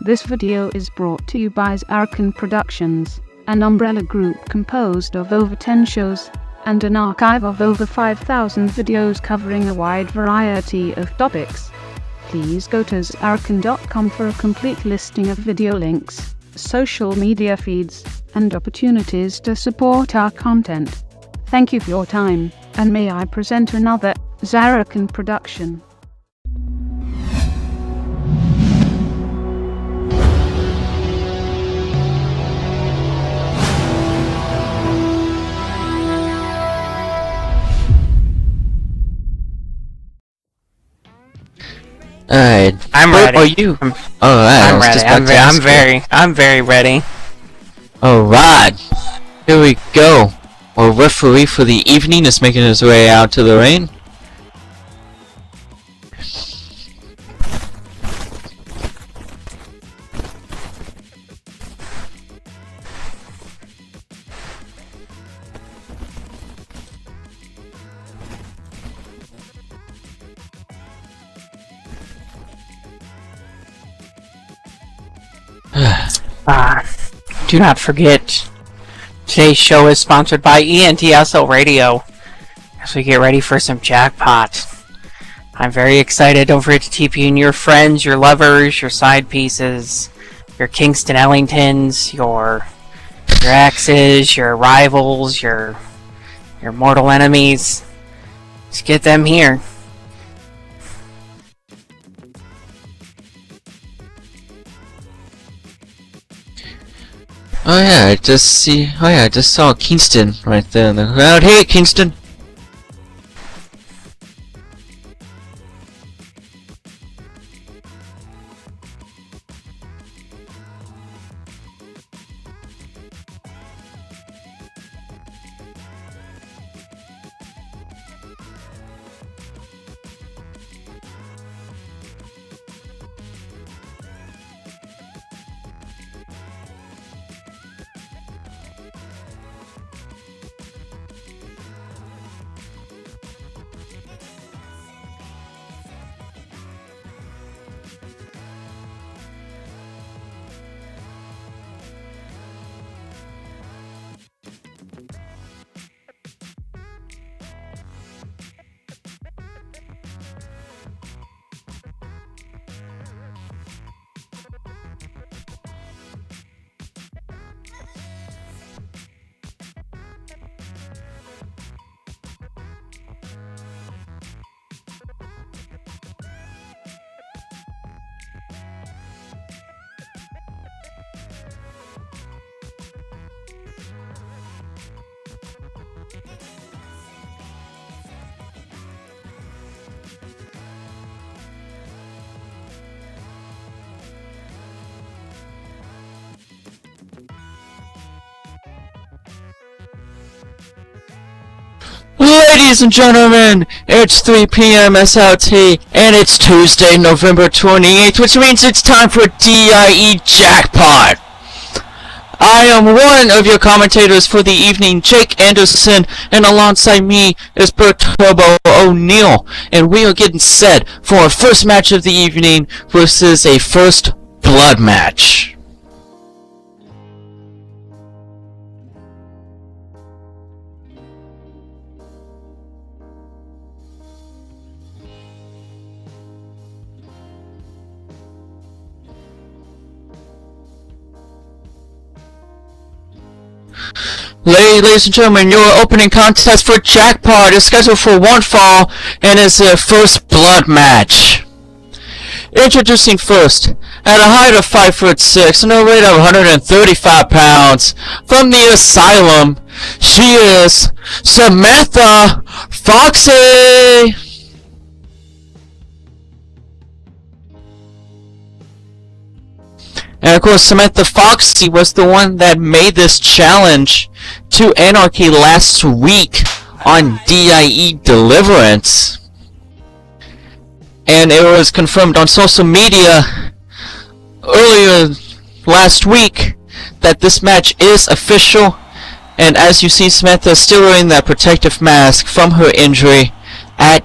This video is brought to you by JACKPOT Productions, an umbrella group composed of over 10 shows and an archive of over 5,000 videos covering a wide variety of topics. Please go to jackpot.com for a complete listing of video links, social media feeds, and opportunities to support our content. Thank you for your time, and may I present another JACKPOT production. Alright. I'm ready. Are you? I'm ready. I'm very ready. Alright. Here we go. Our referee for the evening is making his way out to the ring. Do not forget, today's show is sponsored by ENTSL Radio, as we get ready for some jackpot. I'm very excited. Don't forget to TP in your friends, your lovers, your side pieces, your Kingston Ellingtons, your exes, your rivals, your mortal enemies. Just get them here. Oh yeah, I just saw Kingston right there in the crowd. Hey, Kingston! Ladies and gentlemen, it's 3 p.m. SLT, and it's Tuesday, November 28th, which means it's time for DIE Jackpot! I am one of your commentators for the evening, Jake Anderson, and alongside me is Bert Turbo O'Neill, and we are getting set for our first match of the evening versus a first blood match. Ladies and gentlemen, your opening contest for Jackpot is scheduled for one fall and is a first blood match. Introducing first, at a height of 5'6" and a weight of 135 pounds, from the Asylum, she is Samantha Foxy! And of course, Samantha Foxy was the one that made this challenge to Anarchy last week on DIE Deliverance. And it was confirmed on social media earlier last week that this match is official. And as you see, Samantha is still wearing that protective mask from her injury at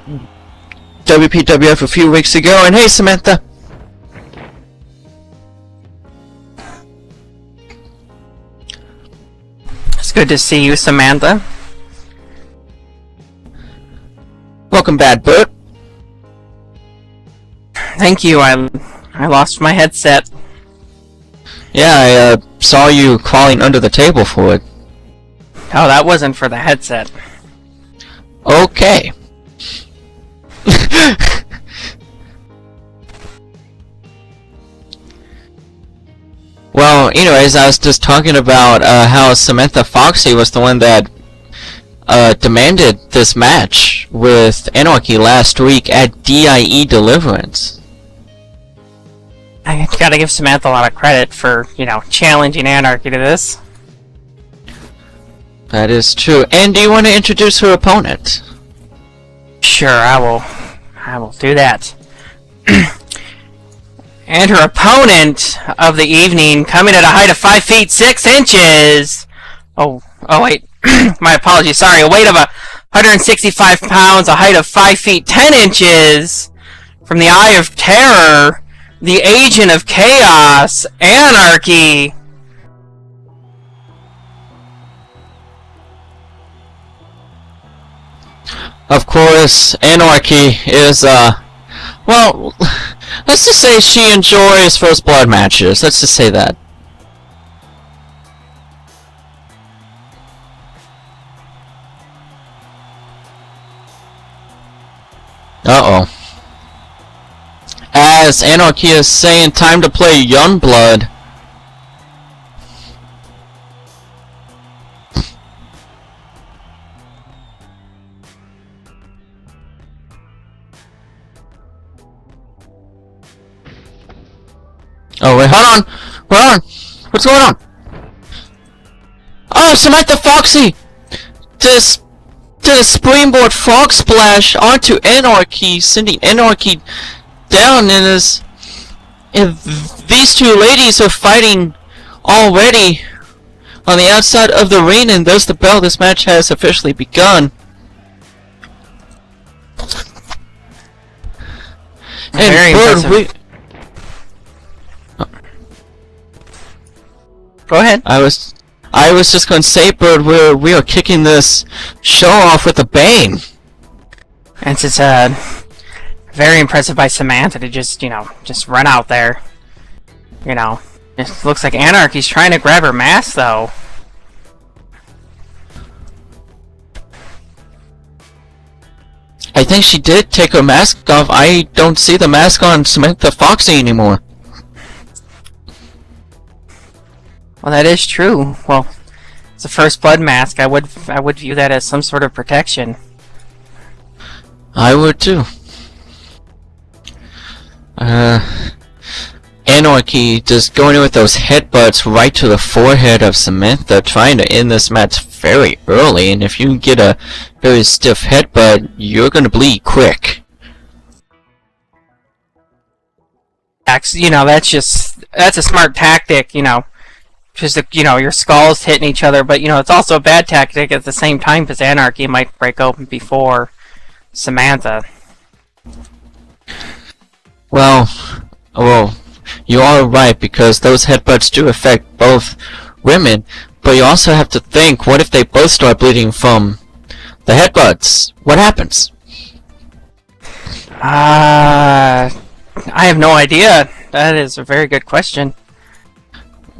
WPWF a few weeks ago. And hey, Samantha. It's good to see you, Samantha. Welcome back, Bert. Thank you. I lost my headset. Yeah, I saw you crawling under the table for it. Oh, that wasn't for the headset. Okay. Well, anyways, I was just talking about how Samantha Foxy was the one that demanded this match with Anarchy last week at DIE Deliverance. I gotta give Samantha a lot of credit for, challenging Anarchy to this. That is true. And do you want to introduce her opponent? Sure, I will do that. And her opponent of the evening, coming at a height of 5 feet 6 inches. Oh wait, my apologies. Sorry, a weight of 165 pounds, a height of 5 feet 10 inches. From the Eye of Terror, the Agent of Chaos, Anarchy. Of course, Anarchy is, well, let's just say she enjoys First Blood matches. Let's just say that. Uh-oh. As Anarchy is saying, time to play Youngblood. Oh wait, hold on! What's going on? Oh, Samantha Foxy! Did a springboard frog splash onto Anarchy, sending Anarchy down, and these two ladies are fighting already on the outside of the ring, and there's the bell. This match has officially begun. Very impressive. Go ahead. I was just going to say, Bird, we are kicking this show off with a bang. And it's very impressive by Samantha to just run out there. It looks like Anarchy's trying to grab her mask, though. I think she did take her mask off. I don't see the mask on Samantha Foxy anymore. Well, that is true. Well, it's a First Blood mask. I would view that as some sort of protection. I would too. Anarchy just going in with those headbutts right to the forehead of Samantha, trying to end this match very early, and if you get a very stiff headbutt, you're gonna bleed quick. That's a smart tactic, just your skulls hitting each other, but it's also a bad tactic at the same time because Anarchy might break open before Samantha. Well, you are right, because those headbutts do affect both women, but you also have to think, what if they both start bleeding from the headbutts? What happens? I have no idea. That is a very good question.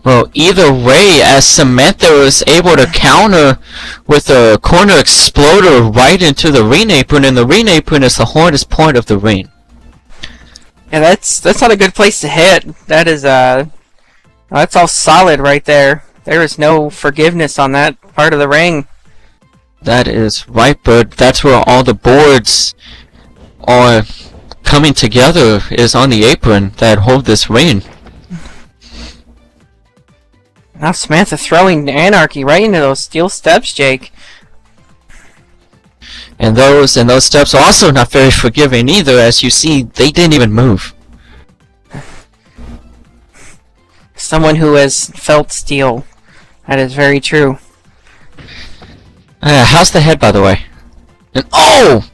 Well, either way, as Samantha was able to counter with a corner exploder right into the ring apron, and the ring apron is the hardest part of the ring. Yeah, that's not a good place to hit. That is that's all solid right there. There is no forgiveness on that part of the ring. That is right, Bud. That's where all the boards are coming together, is on the apron that hold this ring. Now Samantha throwing Anarchy right into those steel steps, Jake. And those steps are also not very forgiving either, as you see, they didn't even move. Someone who has felt steel. That is very true. How's the head, by the way? And oh!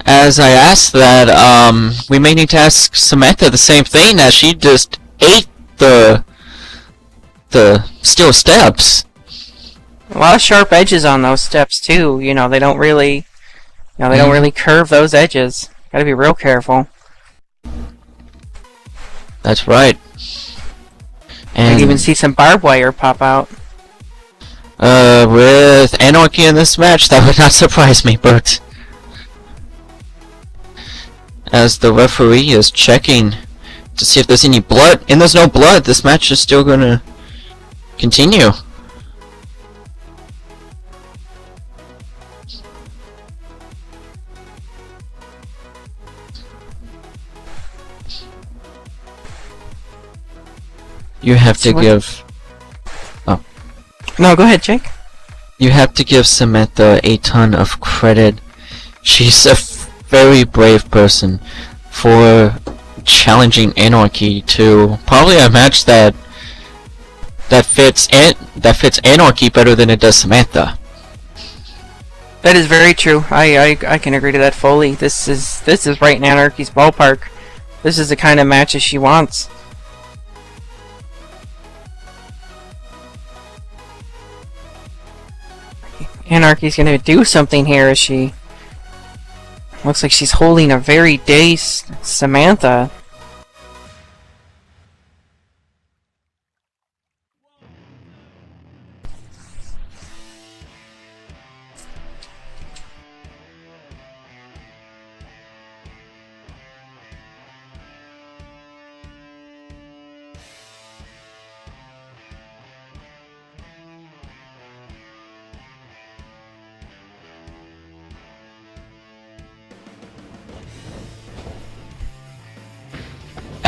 As I asked that, we may need to ask Samantha the same thing, as she just ate the the steel steps. A lot of sharp edges on those steps too. You know, they don't really curve those edges. Gotta be real careful. That's right. You And can even see some barbed wire pop out. with Anarchy in this match, that would not surprise me, but as the referee is checking to see if there's any blood, and there's no blood, this match is still gonna continue. You have to give... Oh. No, go ahead, Jake. You have to give Samantha a ton of credit. She's a very brave person for challenging Anarchy to probably a match that fits Anarchy better than it does Samantha. That is very true. I can agree to that fully. This is right in Anarchy's ballpark. This is the kind of matches she wants. Anarchy's gonna do something here as she looks like she's holding a very dazed Samantha.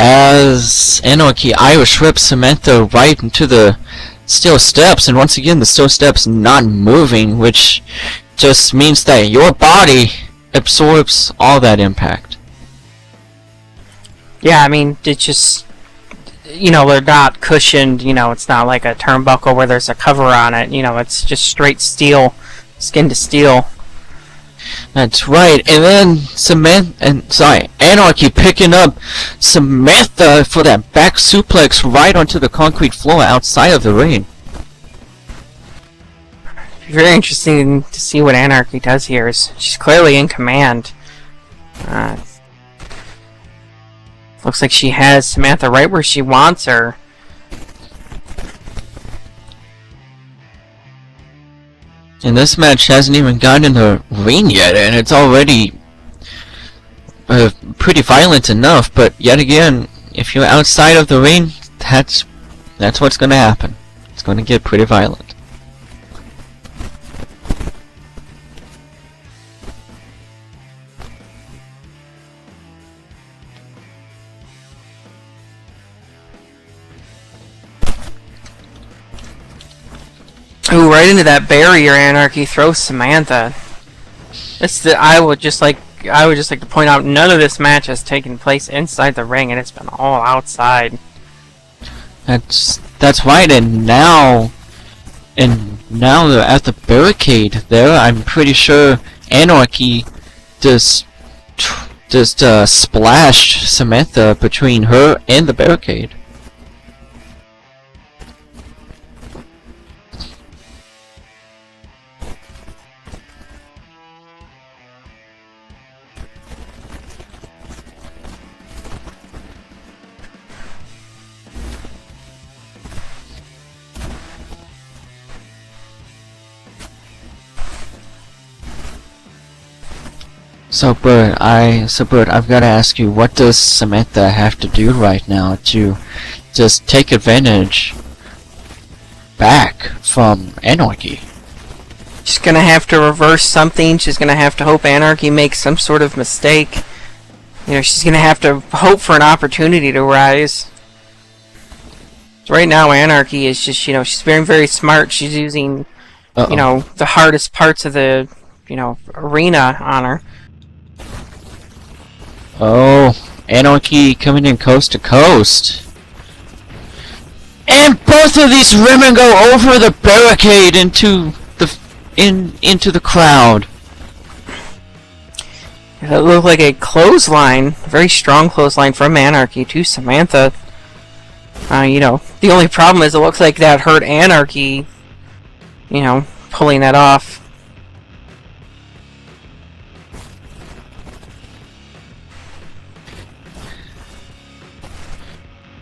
As Anarchy Irish rips Samantha right into the steel steps, and once again the steel steps not moving, which just means that your body absorbs all that impact. Yeah, I mean, it's just, you know, they're not cushioned, you know, it's not like a turnbuckle where there's a cover on it, you know, it's just straight steel, skin to steel. That's right, and then Anarchy picking up Samantha for that back suplex right onto the concrete floor outside of the ring. Very interesting to see what Anarchy does here. She's clearly in command. Looks like she has Samantha right where she wants her. And this match hasn't even gotten in the ring yet, and it's already pretty violent enough. But yet again, if you're outside of the ring, that's what's going to happen. It's going to get pretty violent. Ooh, right into that barrier, Anarchy throws Samantha. I would just like to point out, none of this match has taken place inside the ring, and it's been all outside. That's right, and now they're at the barricade there. I'm pretty sure Anarchy just splashed Samantha between her and the barricade. So Bert, I've got to ask you, what does Samantha have to do right now to just take advantage back from Anarchy? She's gonna have to reverse something. She's gonna have to hope Anarchy makes some sort of mistake. You know, she's gonna have to hope for an opportunity to rise. So right now, Anarchy is just, you know, she's very, very smart. She's using, you know, the hardest parts of the, you know, arena on her. Oh, Anarchy coming in coast to coast. And both of these women go over the barricade into the crowd. That looked like a clothesline, a very strong clothesline from Anarchy to Samantha. The only problem is it looks like that hurt Anarchy, pulling that off.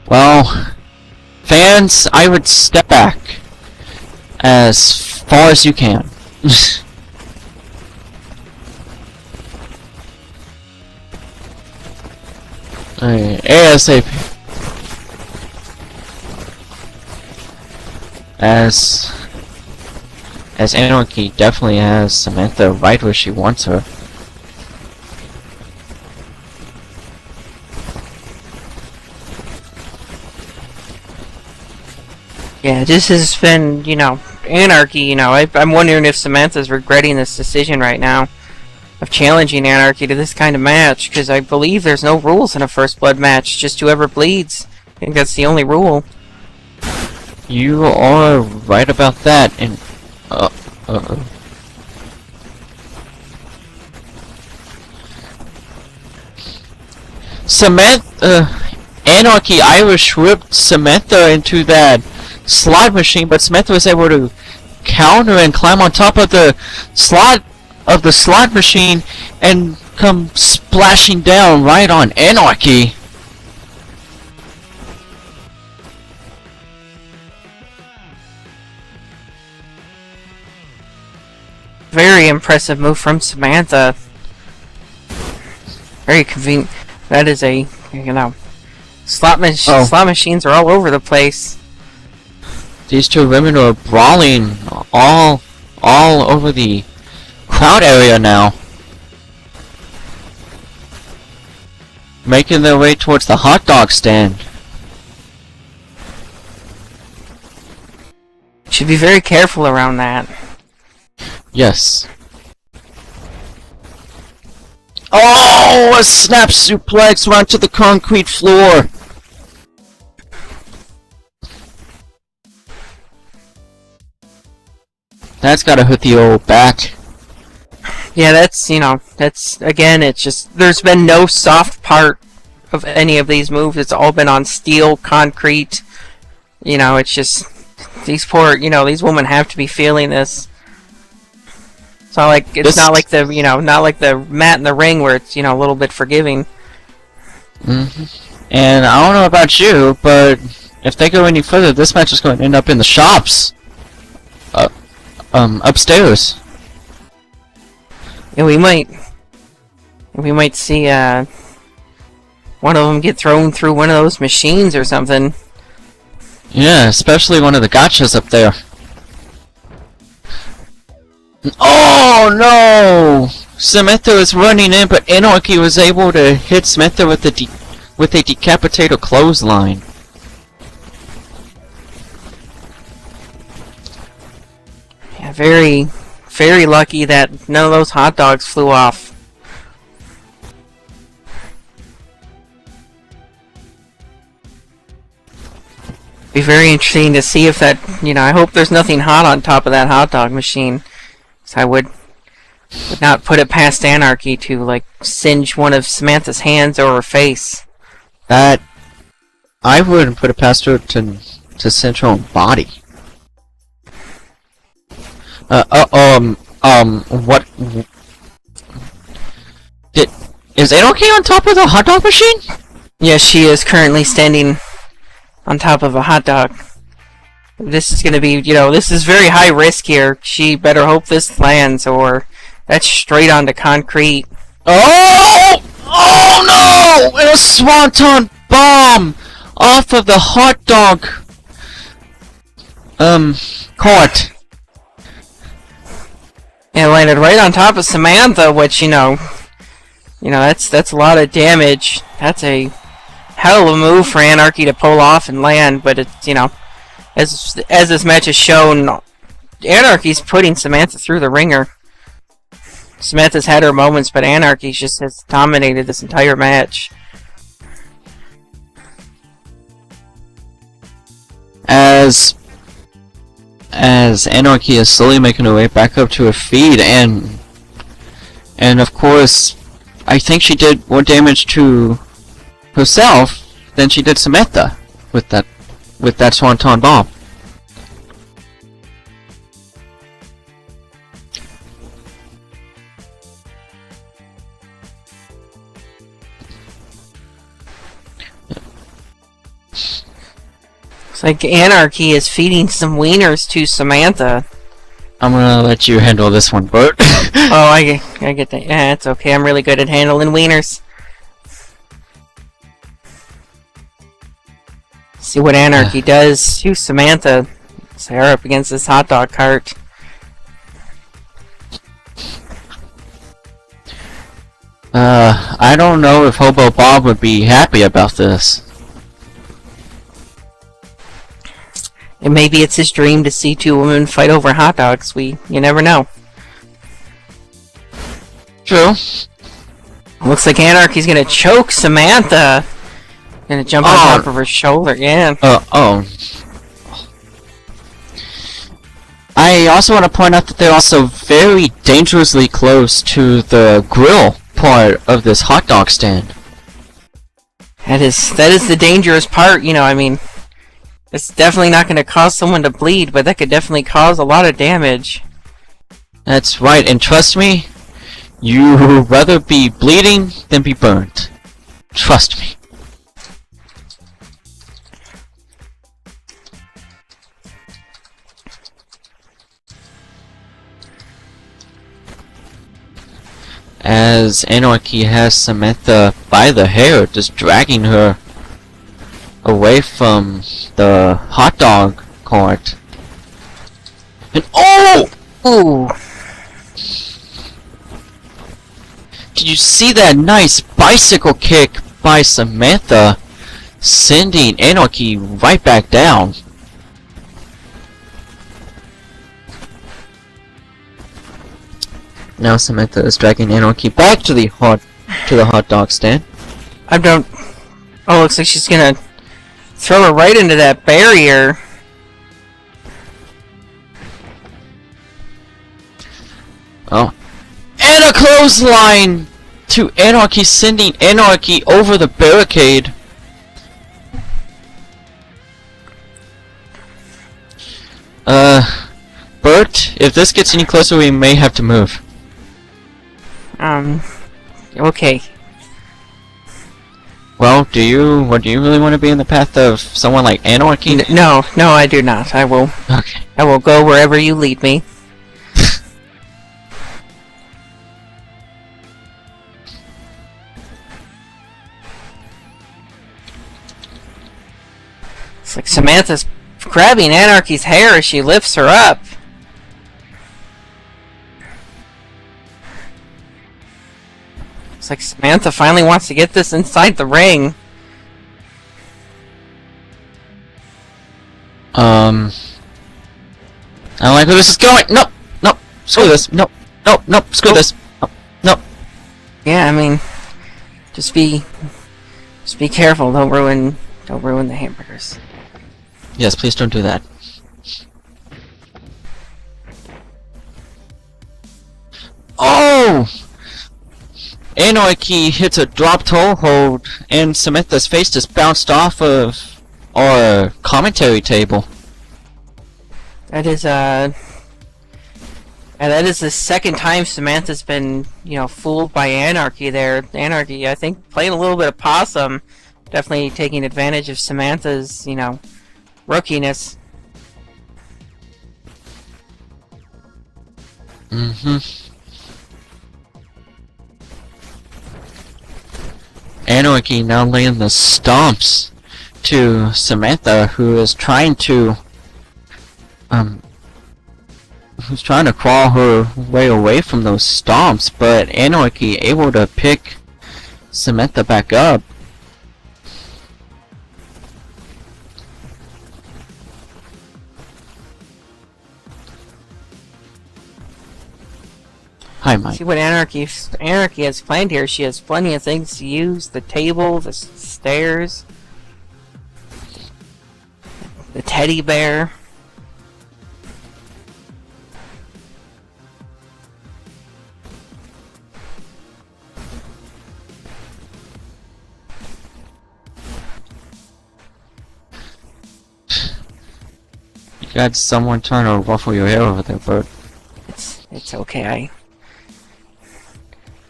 Well, fans, I would step back as far as you can. ASAP. As Anarchy definitely has Samantha right where she wants her. Yeah, this has been, Anarchy, I'm wondering if Samantha's regretting this decision right now of challenging Anarchy to this kind of match, because I believe there's no rules in a First Blood match, just whoever bleeds. I think that's the only rule. You are right about that, and Anarchy Irish whipped Samantha into that slot machine, but Samantha was able to counter and climb on top of the slot machine and come splashing down right on Anarchy. Very impressive move from Samantha. Very convenient. That is a, slot machines are all over the place. These two women are brawling all over the crowd area now, making their way towards the hot dog stand. Should be very careful around that. Yes. Oh, a snap suplex right to the concrete floor. That's gotta hit the old back. Yeah, that's again, it's just, there's been no soft part of any of these moves. It's all been on steel, concrete. It's just, these women have to be feeling this. It's not like not like the mat in the ring where it's a little bit forgiving. And I don't know about you, but if they go any further, this match is going to end up in the shops, upstairs. Yeah, we might see one of them get thrown through one of those machines or something. Yeah, especially one of the gotchas up there. Oh no! Samantha was running in, but Anarchy was able to hit Samantha with a decapitator clothesline. Yeah, very, very lucky that none of those hot dogs flew off. Be very interesting to see if that, I hope there's nothing hot on top of that hot dog machine. So I would not put it past Anarchy to, singe one of Samantha's hands or her face. That, I wouldn't put it past her to cinch her own body. What? Is Anarchy on top of the hot dog machine? Yes, she is currently standing on top of a hot dog. This is gonna be, this is very high risk here. She better hope this lands, or that's straight onto concrete. Oh! Oh no! And a swanton bomb off of the hot dog cart. It landed right on top of Samantha, which that's a lot of damage. That's a hell of a move for Anarchy to pull off and land, but it's as this match has shown, Anarchy's putting Samantha through the ringer. Samantha's had her moments, but Anarchy just has dominated this entire match. As Anarchy is slowly making her way back up to her feet, and of course, I think she did more damage to herself than she did Samantha with that with that Swanton bomb. It's like Anarchy is feeding some wieners to Samantha. I'm gonna let you handle this one, Bert. Oh, I get that. Yeah, it's okay. I'm really good at handling wieners. See what Anarchy does to Samantha. Set her up against this hot dog cart. I don't know if Hobo Bob would be happy about this. And maybe it's his dream to see two women fight over hot dogs. You never know. True. Looks like Anarchy's gonna choke Samantha. Gonna jump on top of her shoulder. Yeah. Oh. I also want to point out that they're also very dangerously close to the grill part of this hot dog stand. That is the dangerous part. I mean, it's definitely not gonna cause someone to bleed, but that could definitely cause a lot of damage. That's right, and trust me, you'd rather be bleeding than be burned. Trust me. As Anarchy has Samantha by the hair, just dragging her away from the hot dog cart. And oh! Ooh. Did you see that nice bicycle kick by Samantha, sending Anarchy right back down? Now Samantha is dragging Anarchy back to the hot dog stand. Oh, looks like she's gonna throw her right into that barrier. Oh. And a clothesline to Anarchy, sending Anarchy over the barricade. Bert, if this gets any closer, we may have to move. Okay. Well, do you really want to be in the path of someone like Anarchy? No, I do not. I will go wherever you lead me. It's like Samantha's grabbing Anarchy's hair as she lifts her up. It's like Samantha finally wants to get this inside the ring. I don't like where this is going. Nope. Screw this. Nope. Screw this. Nope. Yeah, I mean, just be careful. Don't ruin the hamburgers. Yes, please don't do that. Oh! Anarchy hits a drop toe hold, and Samantha's face just bounced off of our commentary table. That is the second time Samantha's been, fooled by Anarchy there. Anarchy, I think, playing a little bit of possum, definitely taking advantage of Samantha's, rookiness. Anarchy now laying the stomps to Samantha, who is trying to crawl her way away from those stomps, but Anarchy able to pick Samantha back up. Hi, Mike. See what Anarchy has planned here. She has plenty of things to use: the table, the stairs, the teddy bear. got someone trying to ruffle your hair over there, Bert. It's okay.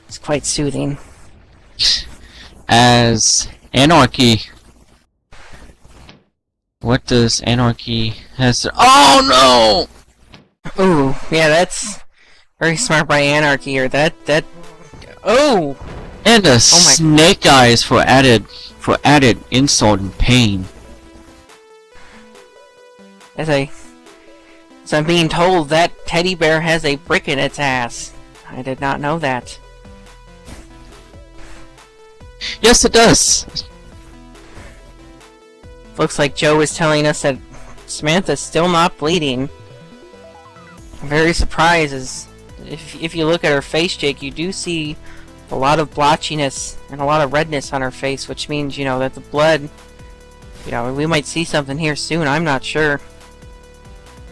It's quite soothing. As Anarchy. What does Anarchy has to... Oh no! Ooh, yeah, that's very smart by Anarchy, or that... Oh! And a snake eyes for added insult and pain. As I'm being told, that teddy bear has a brick in its ass. I did not know that. Yes, it does. Looks like Joe is telling us that Samantha's still not bleeding. I'm very surprised, as if you look at her face, Jake, you do see a lot of blotchiness and a lot of redness on her face, which means, that the blood, we might see something here soon. I'm not sure.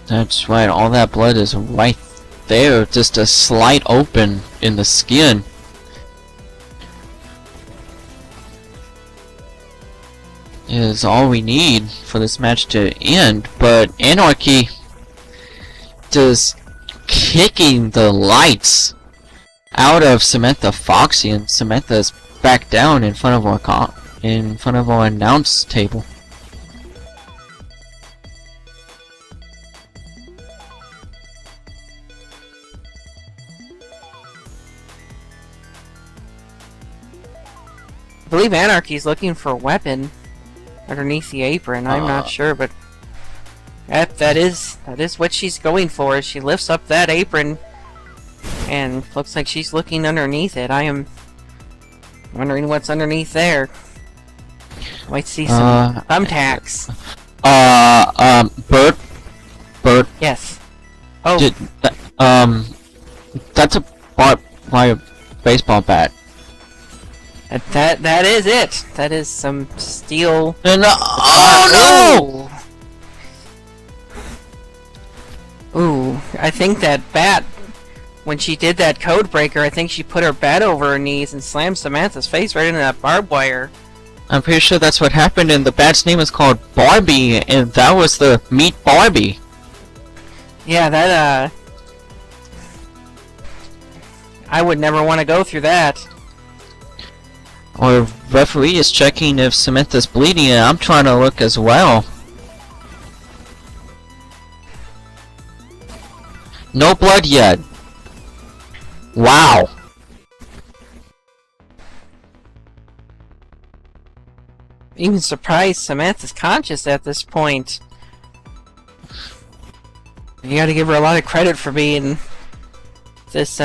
That's right, all that blood is right there, just a slight open in the skin. Is all we need for this match to end, but Anarchy just kicking the lights out of Samantha Foxy, and Samantha's back down in front of our announce table. I believe Anarchy's looking for a weapon underneath the apron. I'm not sure, but that is what she's going for. She lifts up that apron and looks like she's looking underneath it. I am wondering what's underneath there. Might see some thumbtacks. Bert. Yes. Oh. That's a baseball bat. That is it. That is some steel. And oh no! Ooh, I think that bat, when she did that code breaker, I think she put her bat over her knees and slammed Samantha's face right into that barbed wire. I'm pretty sure that's what happened, and the bat's name is called Barbie, and that was the Meet Barbie. Yeah, that I would never want to go through that. Our referee is checking if Samantha's bleeding, and I'm trying to look as well. No blood yet. Wow. Even surprised Samantha's conscious at this point. You gotta give her a lot of credit for being this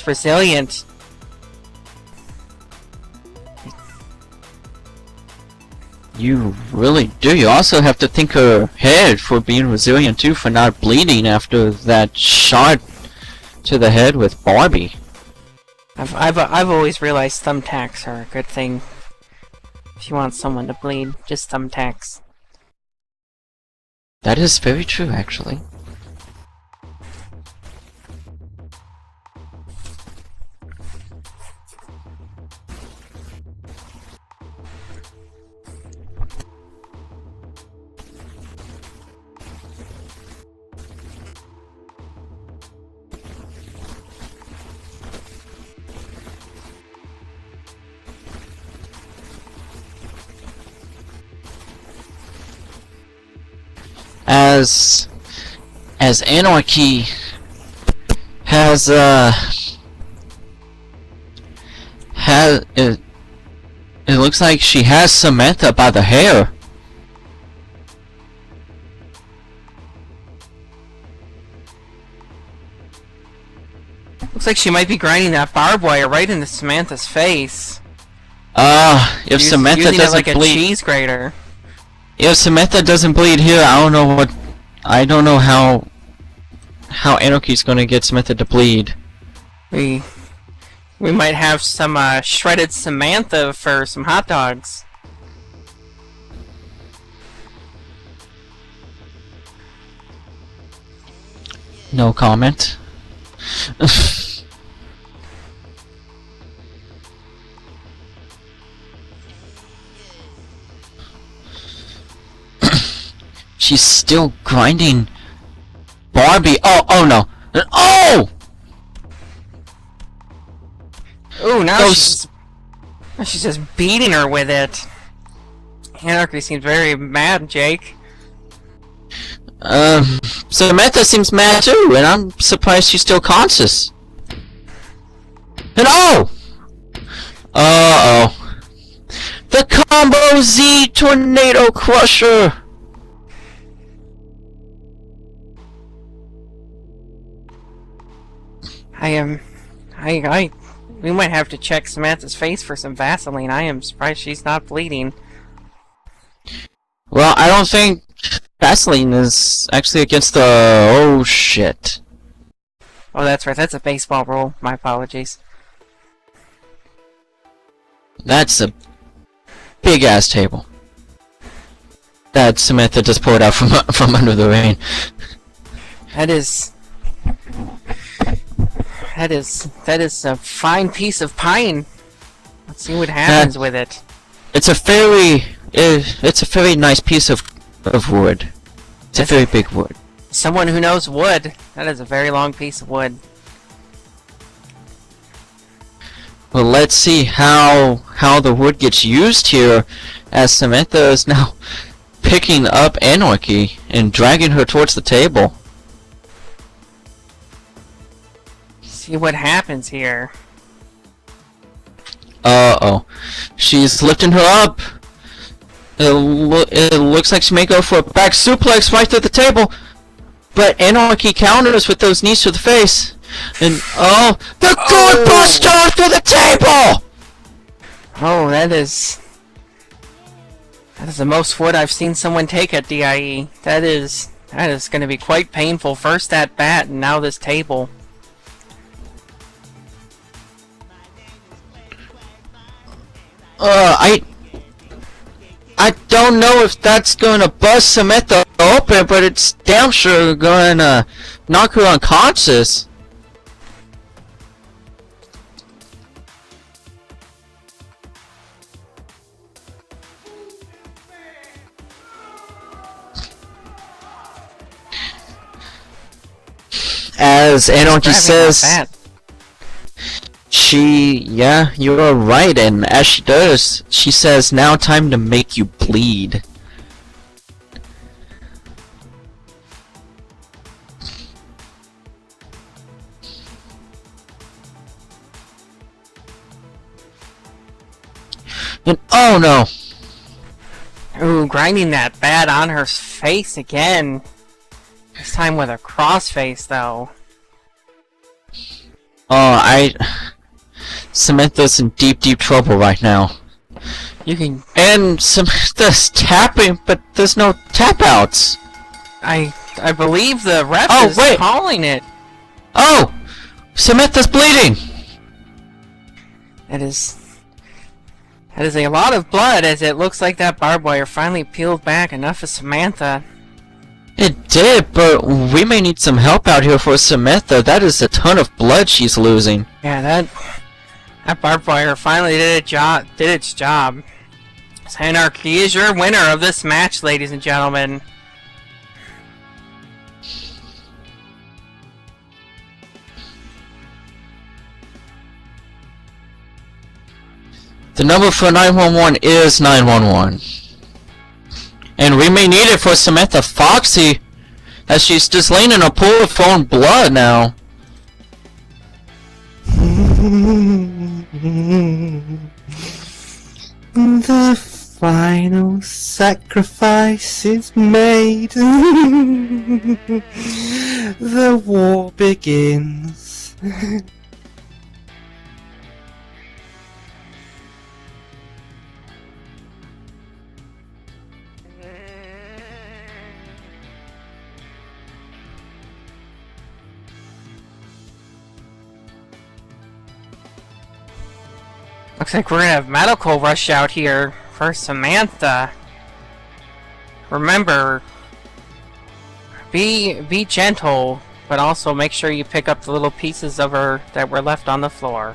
resilient. You really do. You also have to thank her head for being resilient too, for not bleeding after that shot to the head with Barbie. I've always realized thumbtacks are a good thing. If you want someone to bleed, just thumbtacks. That is very true, actually. As Anarchy has it looks like she has Samantha by the hair. Looks like she might be grinding that barbed wire right into Samantha's face. If Samantha using doesn't it like bleed, a cheese grater. if Samantha doesn't bleed here, I don't know how Anarchy's gonna get Samantha to bleed. We might have some shredded Samantha for some hot dogs. No comment. She's still grinding Barbie. Oh no. Oh! Ooh, now Those- she's just beating her with it. Anarchy seems very mad, Jake. Samantha seems mad too, and I'm surprised she's still conscious. And oh! Uh-oh. The Combo Z Tornado Crusher! We might have to check Samantha's face for some Vaseline. I am surprised she's not bleeding. Well, I don't think Vaseline is actually against the... Oh, shit. Oh, that's right. That's a baseball rule. My apologies. That's a big-ass table that Samantha just pulled out from under the rain. That is a fine piece of pine. Let's see what happens with it. It's a very nice piece of wood. It's a very big wood. Someone who knows wood. That is a very long piece of wood. Well, let's see how the wood gets used here, as Samantha is now picking up Anarchy and dragging her towards the table. See what happens here. Uh-oh. She's lifting her up. It looks like she may go for a back suplex right through the table, but Anarchy counters with those knees to the face. And oh, the good buster through the table! Oh, that is the most wood I've seen someone take at DIE. That is going to be quite painful. First that bat, and now this table. I don't know if that's gonna bust Samantha open, but it's damn sure gonna knock her unconscious. As Anarchy says, yeah, you're right, and as she does, she says, now time to make you bleed. And oh no! Ooh, grinding that bat on her face again. This time with a crossface, though. Oh, Samantha's in deep trouble right now. You can... And Samantha's tapping, but there's no tap-outs. I believe the ref is calling it. Oh! Samantha's bleeding! That is a lot of blood, as it looks like that barbed wire finally peeled back enough of Samantha. It did, but we may need some help out here for Samantha. That is a ton of blood she's losing. Yeah, that barbed wire finally did its job. Anarchy is your winner of this match, ladies and gentlemen. The number for 911 is 911. And we may need it for Samantha Foxy, as she's just laying in a pool of her own blood now. The final sacrifice is made. The war begins. Looks like we're gonna have medical rush out here for Samantha. Remember, be gentle, but also make sure you pick up the little pieces of her that were left on the floor.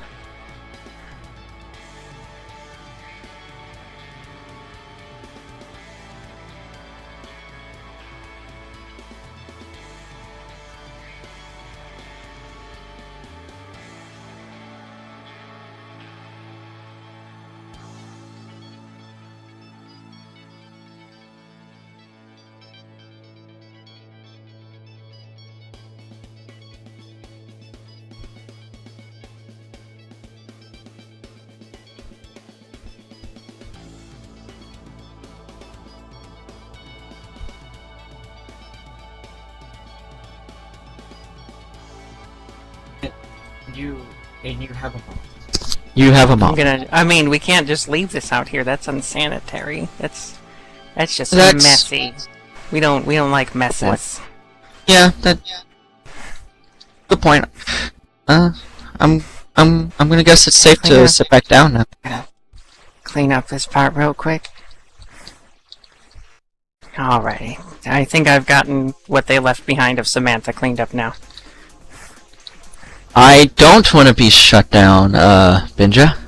you have them all. You have them all. I mean, we can't just leave this out here. That's unsanitary. That's just messy. We don't like messes. Yeah, that. Good point. I'm gonna guess it's safe to sit back down now. Clean up this part real quick. Alrighty. I think I've gotten what they left behind of Samantha cleaned up now. I don't want to be shut down, Binja.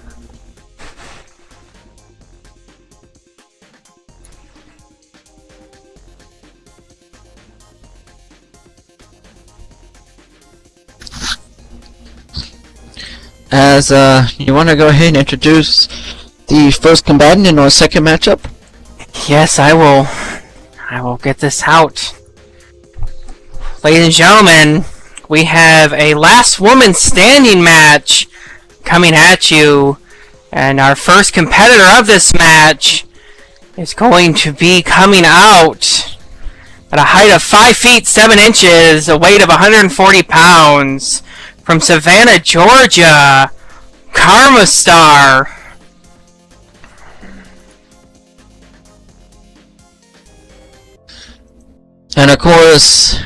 As, you want to go ahead and introduce the first combatant in our second matchup? Yes, I will get this out. Ladies and gentlemen, we have a last woman standing match coming at you. And our first competitor of this match is going to be coming out at a height of 5 feet 7 inches, a weight of 140 pounds. From Savannah, Georgia, Karma Star. And of course,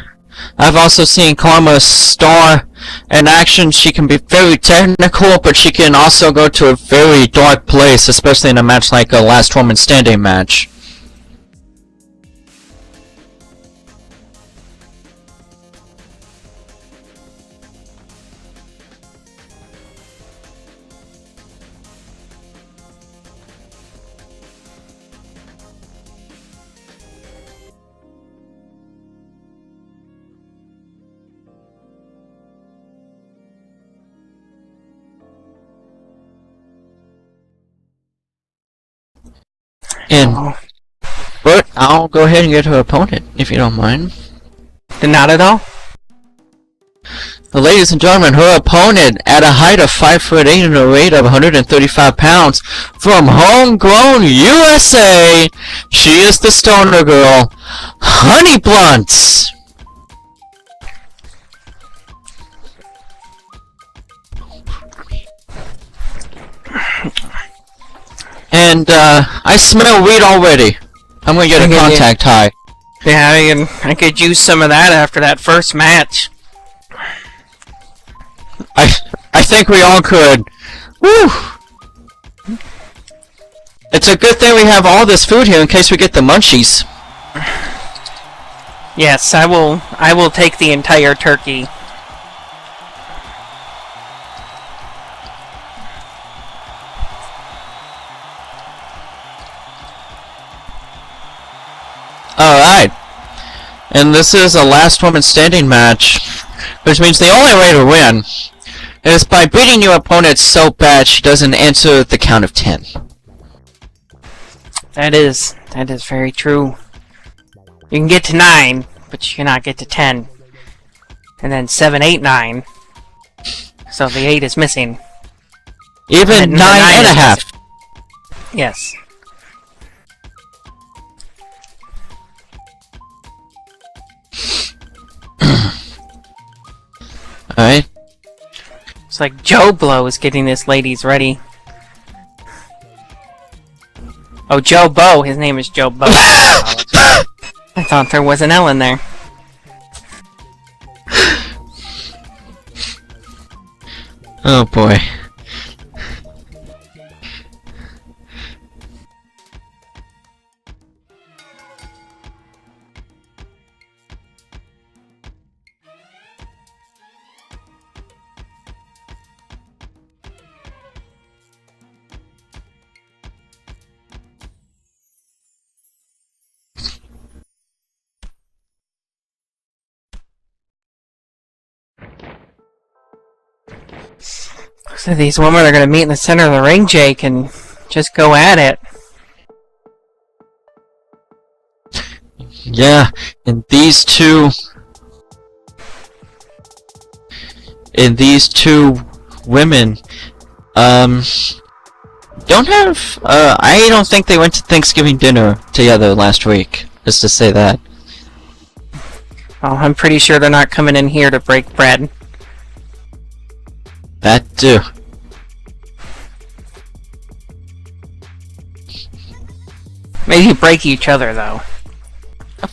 I've also seen Karma Star in action. She can be very technical, but she can also go to a very dark place, especially in a match like a last woman standing match. But I'll go ahead and get her opponent, if you don't mind. Not at all. Ladies and gentlemen, her opponent at a height of 5'8" and a weight of 135 pounds from homegrown USA, she is the stoner girl, Honey Blunts. And, I smell weed already. I'm gonna get a contact high. Yeah, I could use some of that after that first match. I think we all could. Woo! It's a good thing we have all this food here in case we get the munchies. Yes, I will take the entire turkey. Alright. And this is a last woman standing match, which means the only way to win is by beating your opponent so bad she doesn't answer the count of 10. That is very true. You can get to 9, but you cannot get to 10. And then 7, 8, 9. So the 8 is missing. Even 9.5. Yes. Alright. It's like Joe Blow is getting this ladies ready. Oh, Joe Bo. His name is Joe Bo. I thought there was an L in there. Oh boy. So these women are going to meet in the center of the ring, Jake, and just go at it. Yeah, and these two women, don't have, I don't think they went to Thanksgiving dinner together last week, just to say that. Oh, I'm pretty sure they're not coming in here to break bread. That too. Maybe break each other, though.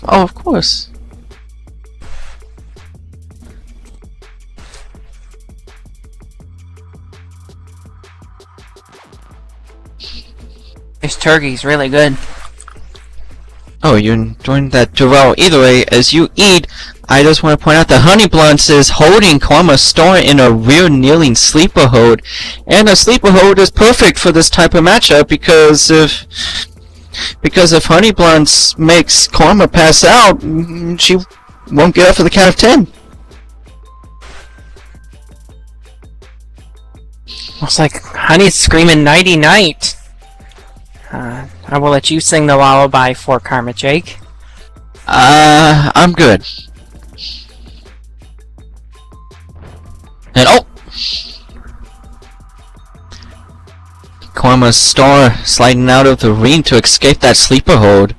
Oh, of course. This turkey's really good. Oh, you're enjoying that too well. Either way, as you eat, I just want to point out that Honey Blunts is holding Karma Star in a rear kneeling sleeper hold. And a sleeper hold is perfect for this type of matchup because if Honey Blunts makes Karma pass out, she won't get up for the count of 10. Looks like Honey's screaming nighty night. I will let you sing the lullaby for Karma, Jake. I'm good. And oh! Karma's Star sliding out of the ring to escape that sleeper hold.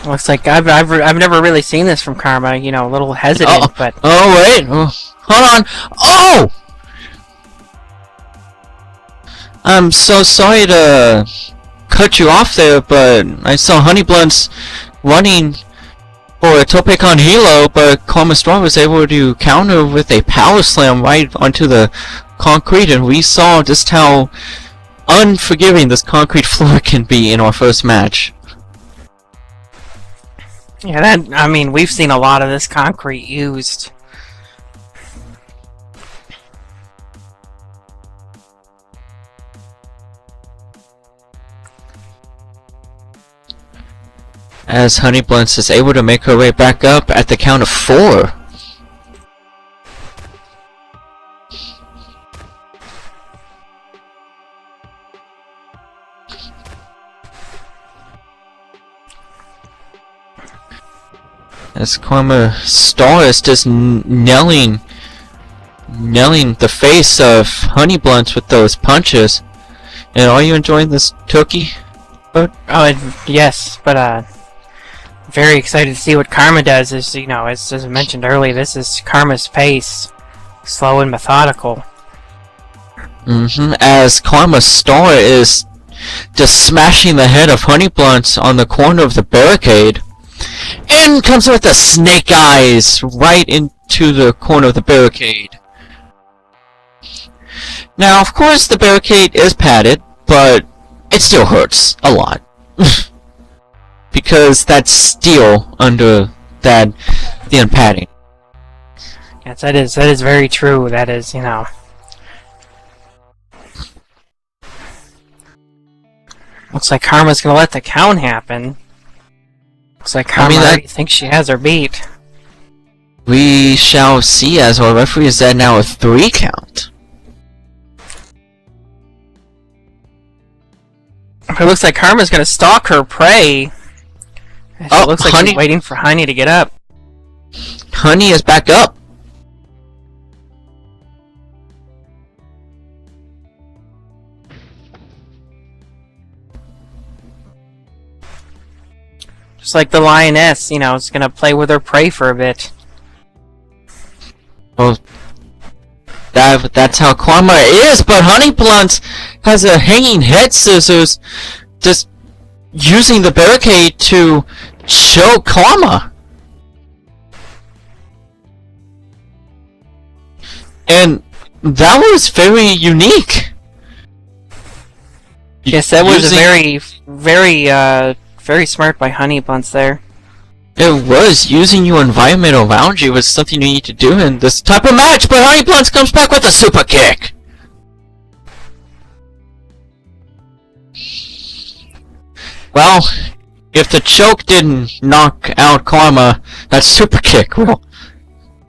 Looks like I've never really seen this from Karma. You know, a little hesitant, but oh wait, hold on. Oh! I'm so sorry to cut you off there, but I saw Honey Blunts running for a tope con hilo, but Karma Storm was able to counter with a power slam right onto the concrete, and we saw just how unforgiving this concrete floor can be in our first match. yeah, I mean, we've seen a lot of this concrete used. As Honey Blunts is able to make her way back up at the count of 4. As Karma Star is just nailing the face of Honey Blunts with those punches. And are you enjoying this turkey? Yes, but very excited to see what Karma does. Is, you know, as I mentioned earlier, this is Karma's pace, slow and methodical. As Karma Star is just smashing the head of Honey Blunts on the corner of the barricade. And comes with the snake eyes right into the corner of the barricade. Now, of course, the barricade is padded, but it still hurts a lot. Because that's steel under the unpadding. Yes, that is very true. That is, you know. Looks like Karma's gonna let the count happen. Looks like Karma already thinks she has her beat. We shall see, as our referee is at now a 3 count. It looks like Karma's gonna stalk her prey. It looks like she's waiting for Honey to get up. Honey is back up. Just like the lioness, you know, it's gonna play with her prey for a bit. Well, that's how Karma is, but Honey Blunt has a hanging head scissors, just using the barricade to show Karma. And that was very unique. Yes, that was very smart by Honey Buns there. It was. Using your environment around you was something you need to do in this type of match, but Honey Buns comes back with a super kick. Well, if the choke didn't knock out Karma, that super kick will.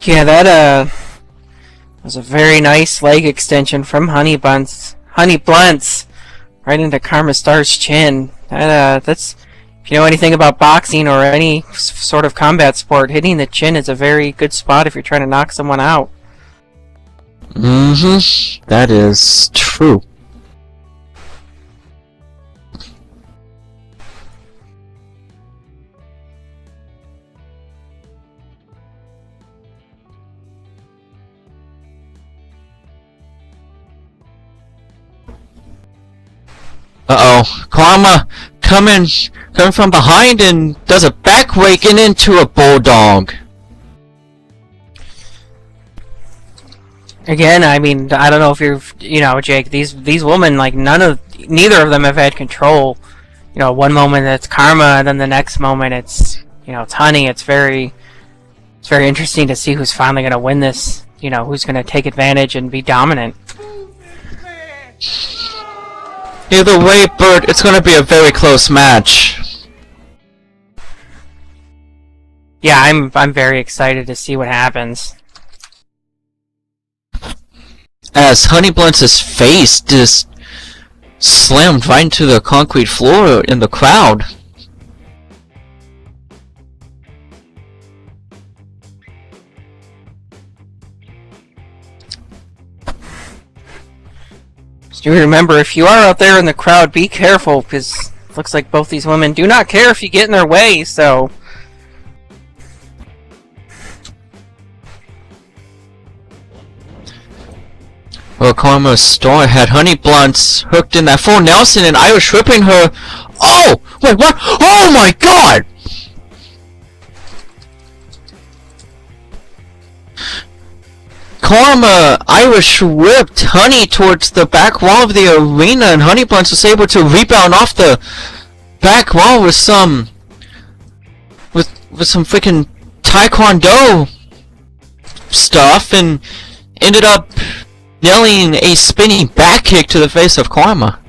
Yeah, that was a very nice leg extension from Honey Blunts right into Karma Star's chin. That's, if you know anything about boxing or any sort of combat sport, hitting the chin is a very good spot if you're trying to knock someone out. Mm-hmm. That is true. Uh-oh. Karma coming from behind and does a back raking into a bulldog. Again, I mean, I don't know if Jake, these women, like, neither of them have had control. One moment it's Karma, and then the next moment it's Honey. It's very interesting to see who's finally going to win this, who's going to take advantage and be dominant. Either way, Bert, it's going to be a very close match. Yeah, I'm very excited to see what happens. As Honey Blunt's face just slammed right into the concrete floor in the crowd. Do remember, if you are out there in the crowd, be careful, because it looks like both these women do not care if you get in their way, so... Well, Karma's store had Honey Blunts hooked in that full Nelson and Irish whipping her. Oh! Wait, what? Oh my god! Karma Irish whipped Honey towards the back wall of the arena, and Honey Blunts was able to rebound off the back wall with some freaking taekwondo stuff, and ended up nailing a spinning back kick to the face of Karma.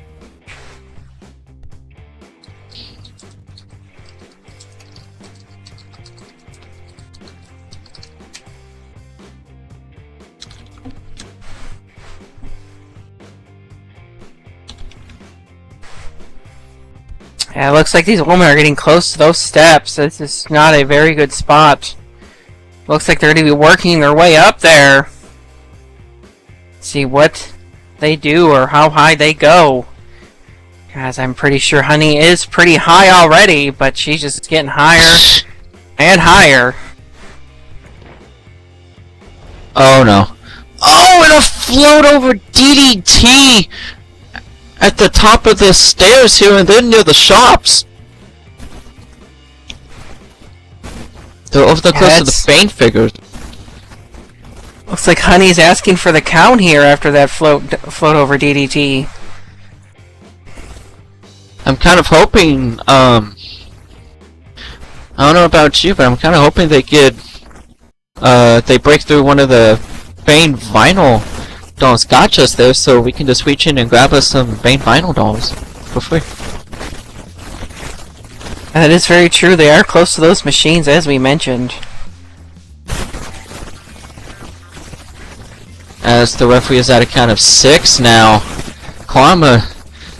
Yeah, it looks like these women are getting close to those steps. This is not a very good spot. Looks like they're going to be working their way up there. See what they do or how high they go. Guys, I'm pretty sure Honey is pretty high already, but she's just getting higher and higher. Oh no. Oh, and a float over DDT at the top of the stairs here and then near the shops. They're over the close to the Bane figures. Looks like Honey's asking for the count here after that float over DDT. I'm kind of hoping, I don't know about you, but I'm kind of hoping they get, they break through one of the Bane vinyl dolls gotchas there, so we can just reach in and grab us some Bane vinyl dolls for free. That is very true. They are close to those machines, as we mentioned. As the referee is at a count of 6 now, Karma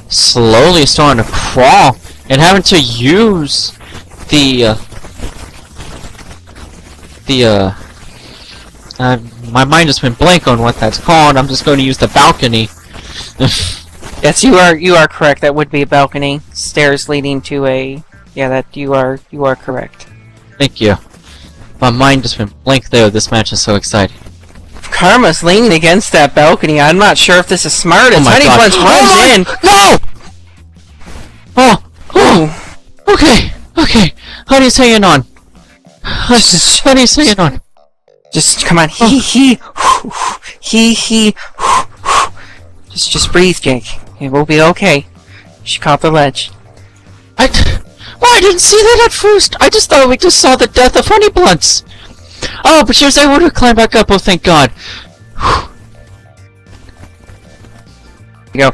slowly starting to crawl and having to use my mind just went blank on what that's called. I'm just going to use the balcony. Yes, you are correct. That would be a balcony. Stairs leading to a... Yeah, that you are correct. Thank you. My mind just went blank there. This match is so exciting. Karma's leaning against that balcony. I'm not sure if this is smart. As Honey Blunts runs in. No! Oh! Okay. Honey's hanging on. Honey's hanging on. Just come on. Just breathe, Jake. It will be okay. She caught the ledge. I didn't see that at first. I just thought we just saw the death of Honey Blunts. Oh, but she was able to climb back up. Oh, thank God. You go.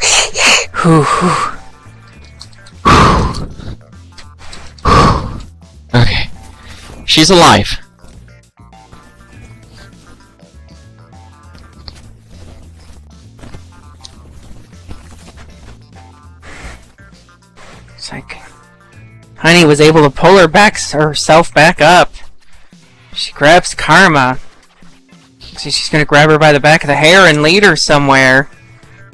Okay. She's alive. It's like Honey was able to pull herself back up. She grabs Karma. So she's gonna grab her by the back of the hair and lead her somewhere.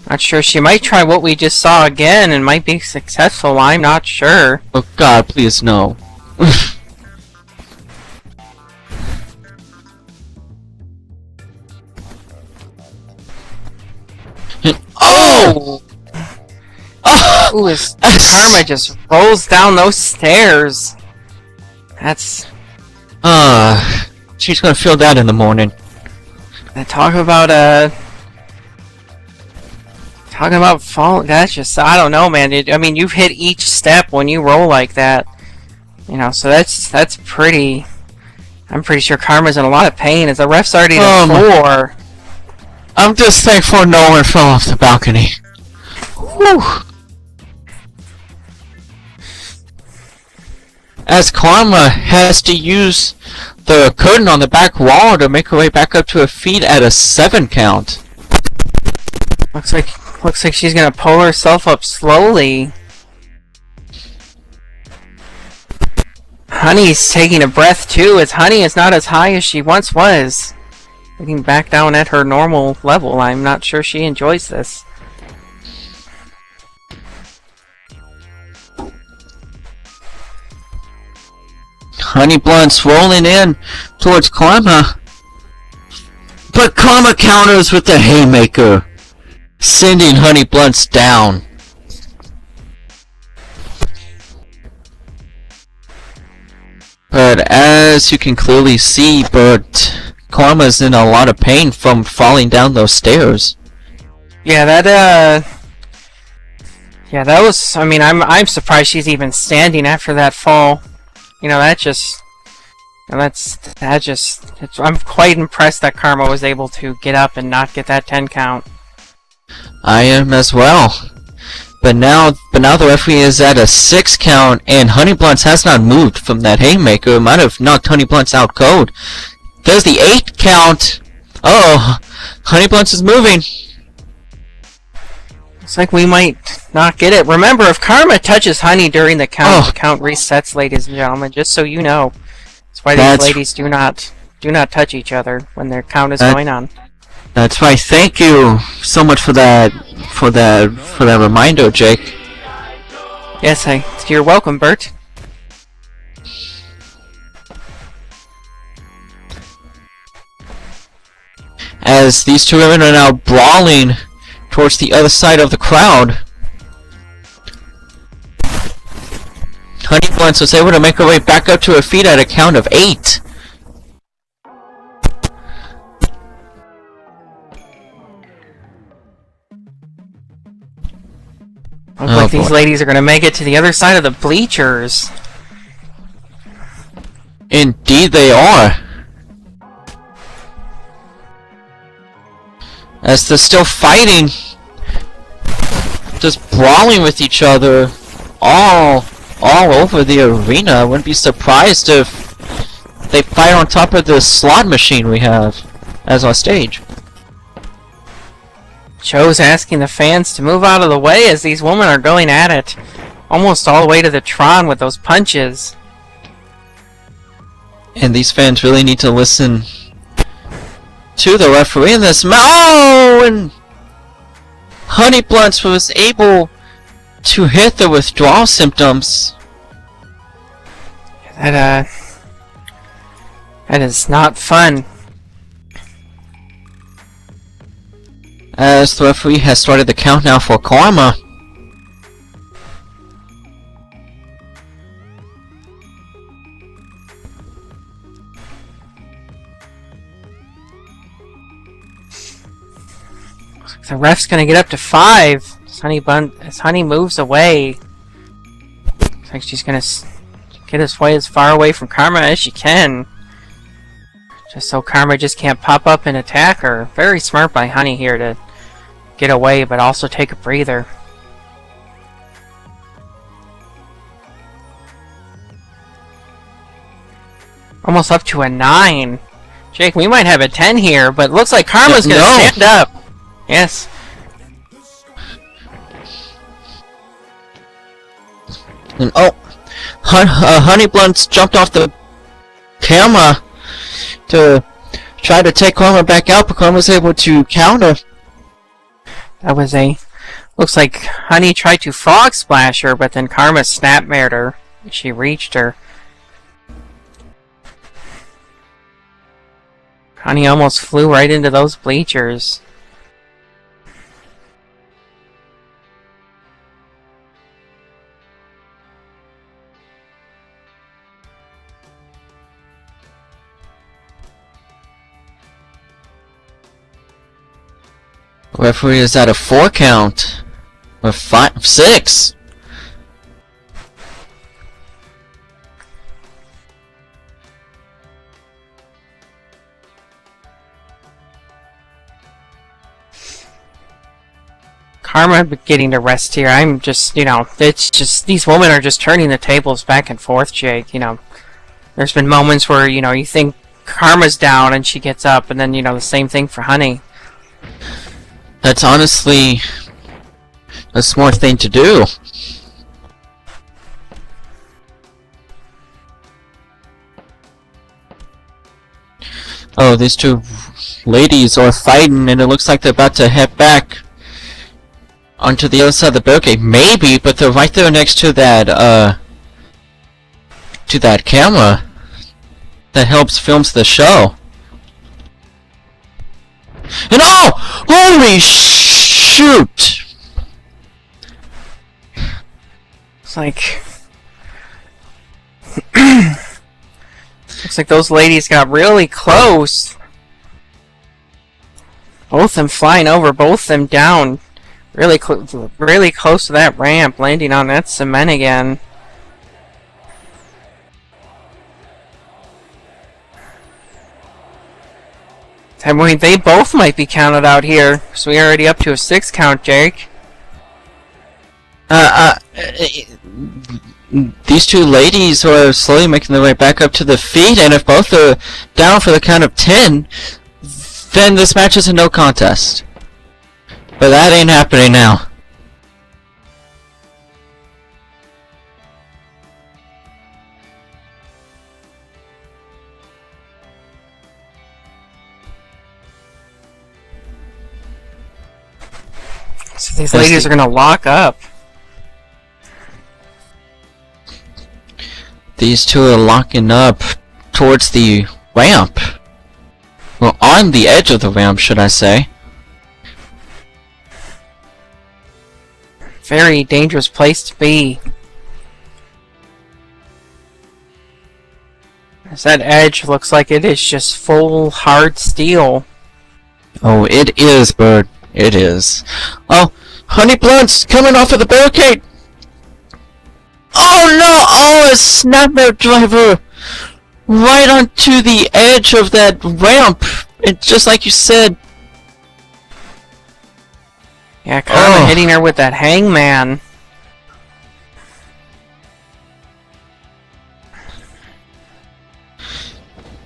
Not sure. She might try what we just saw again and might be successful. I'm not sure. Oh God, please no. Oh! Oh! Ooh, his karma just rolls down those stairs. That's... She's gonna feel that in the morning. Talking about fall. That's just... I don't know, man. I mean, you've hit each step when you roll like that. You know, so that's pretty... I'm pretty sure Karma's in a lot of pain as the ref's already to 4. I'm just thankful no one fell off the balcony. Whew. As Karma has to use the curtain on the back wall to make her way back up to her feet at a 7 count. Looks like she's gonna pull herself up slowly. Honey's taking a breath too, as Honey is not as high as she once was. Getting back down at her normal level. I'm not sure she enjoys this. Honey Blunt's rolling in towards Karma, but Karma counters with the haymaker, sending Honey Blunts down. But as you can clearly see, Karma's in a lot of pain from falling down those stairs. Yeah, that was... I mean, I'm surprised she's even standing after that fall. You know, I'm quite impressed that Karma was able to get up and not get that 10 count. I am as well. But now the referee is at a 6 count, and Honey Blunts has not moved from that haymaker. It might have knocked Honey Blunts out cold. There's the 8 count. Oh, Honey Blunts is moving. Looks like we might not get it. Remember, if Karma touches Honey during the count, the count resets, ladies and gentlemen. Just so you know, that's why these ladies do not touch each other when their count is going on. That's right. Thank you so much for that reminder, Jake. Yes, you're welcome, Bert. As these two women are now brawling towards the other side of the crowd, Honey Blunts was able to make her way back up to her feet at a count of 8. Looks like these ladies are going to make it to the other side of the bleachers. Indeed they are. As they're still fighting, just brawling with each other all over the arena. I wouldn't be surprised if they fight on top of the slot machine we have as our stage. Joe's asking the fans to move out of the way as these women are going at it. Almost all the way to the Tron with those punches. And these fans really need to listen to the referee in this. Oh, and Honey Blunts was able to hit the withdrawal symptoms. That is not fun. As the referee has started the count now for Karma. The ref's gonna get up to 5 as Honey moves away. Looks like she's gonna get as far away from Karma as she can. Just so Karma just can't pop up and attack her. Very smart by Honey here to get away, but also take a breather. Almost up to a 9. Jake, we might have a 10 here, but looks like Karma's gonna stand up. Yes. And Honey Blunts jumped off the camera to tried to take Karma back out, but Karma was able to counter. That was a... Looks like Honey tried to frog splash her, but then Karma snapmared her. She reached her. Honey almost flew right into those bleachers. Referee is at a 4 count. Or 5, 6. Karma getting to rest here. I'm just, it's just, these women are just turning the tables back and forth, Jake. There's been moments where, you think Karma's down and she gets up, and then, the same thing for Honey. That's honestly a smart thing to do. Oh, these two ladies are fighting, and it looks like they're about to head back onto the other side of the barricade. Maybe, but they're right there next to that camera that helps films the show. And oh! Holy shoot! It's like... Looks like those ladies got really close. Both them flying over, both them down. Really close to that ramp, landing on that cement again. I mean, they both might be counted out here, so we're already up to a 6 count, Jake. These two ladies are slowly making their way back up to the feet, and if both are down for the count of 10, then this match is a no contest. But that ain't happening now. So these ladies are gonna lock up. These two are locking up towards the ramp. Well, on the edge of the ramp, should I say. Very dangerous place to be. As that edge looks like it is just full hard steel. Oh, it is, Bird. It is. Oh, Honey Blunt's coming off of the barricade! Oh no! Oh, a snapmare driver! Right onto the edge of that ramp! It's just like you said. Yeah, Karma hitting her with that hangman.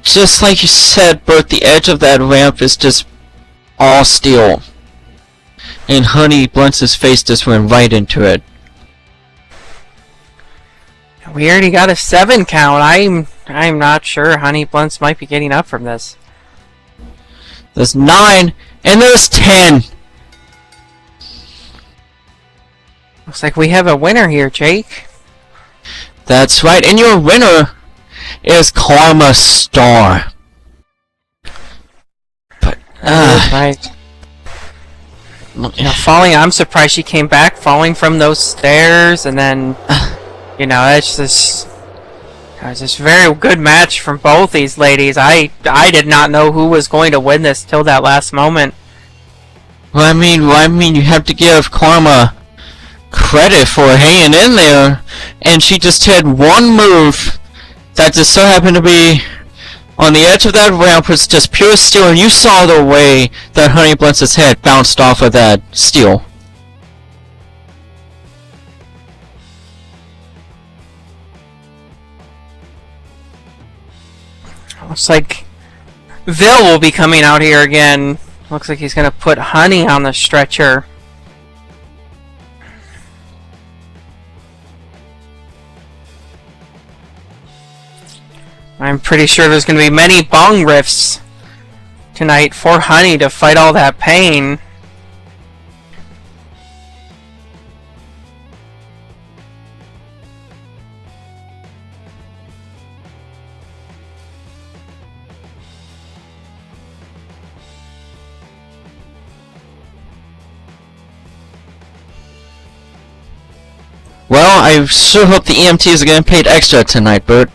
Just like you said, Bert, the edge of that ramp is just all steel. And Honey Blunt's face just went right into it. We already got a 7 count. I'm not sure Honey Blunt's might be getting up from this. There's 9, and there's 10. Looks like we have a winner here, Jake. That's right, and your winner is Karma Star. But, right. Falling, I'm surprised she came back, falling from those stairs, and then, it's just very good match from both these ladies. I did not know who was going to win this till that last moment. Well, I mean, you have to give Karma credit for hanging in there, and she just had one move that just so happened to be on the edge of that ramp was just pure steel, and you saw the way that Honey Blunt's head bounced off of that steel. Looks like Vil will be coming out here again. Looks like he's gonna put Honey on the stretcher. I'm pretty sure there's going to be many bong riffs tonight for Honey to fight all that pain. Well, I sure hope the EMTs are getting paid extra tonight, Bert.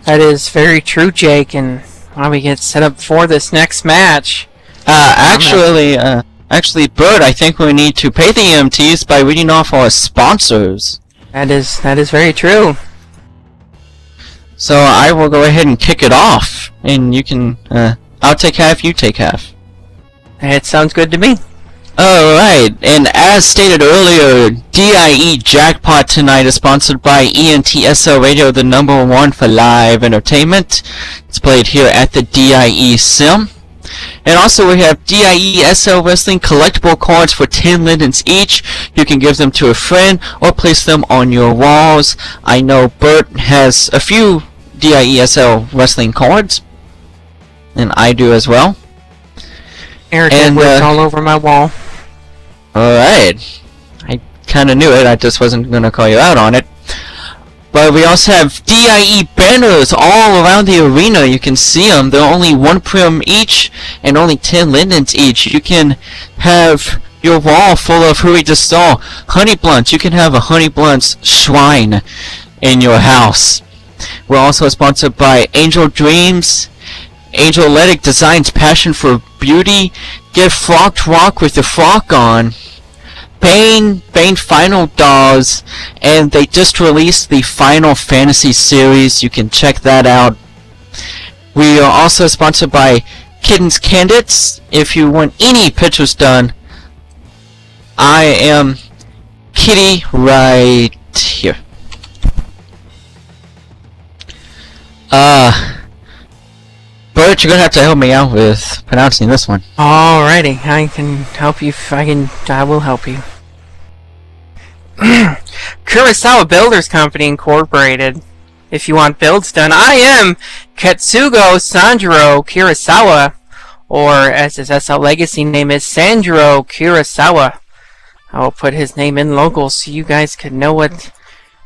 That is very true, Jake, and while we get set up for this next match... Actually, Bert, I think we need to pay the EMTs by reading off our sponsors. That is very true. So I will go ahead and kick it off, and you can, I'll take half, you take half. It sounds good to me. Alright, and as stated earlier, DIE Jackpot tonight is sponsored by ENTSL Radio, the #1 for live entertainment. It's played here at the DIE Sim. And also we have DIE SL Wrestling collectible cards for 10 lindens each. You can give them to a friend or place them on your walls. I know Bert has a few DIE SL Wrestling cards, and I do as well. Eric worked all over my wall. Alright. I kinda knew it, I just wasn't gonna call you out on it. But we also have DIE banners all around the arena. You can see them. They're only 1 prim each and only 10 lindens each. You can have your wall full of who we just saw. Honey Blunts. You can have a Honey Blunts shrine in your house. We're also sponsored by Angel Dreams, Angeletic Designs, Passion for Beauty. Get Frocked Rock with the frock on. Bane Final Dolls, and they just released the Final Fantasy series. You can check that out. We are also sponsored by Kittens Candidates. If you want any pictures done, I am Kitty right here. Bert, you're gonna have to help me out with pronouncing this one. Alrighty, I can help you. I will help you. Kurosawa Builders Company Incorporated. If you want builds done, I am Katsugo Sanjiro Kurosawa, or as his SL Legacy name is, Sanjiro Kurosawa. I will put his name in local so you guys can know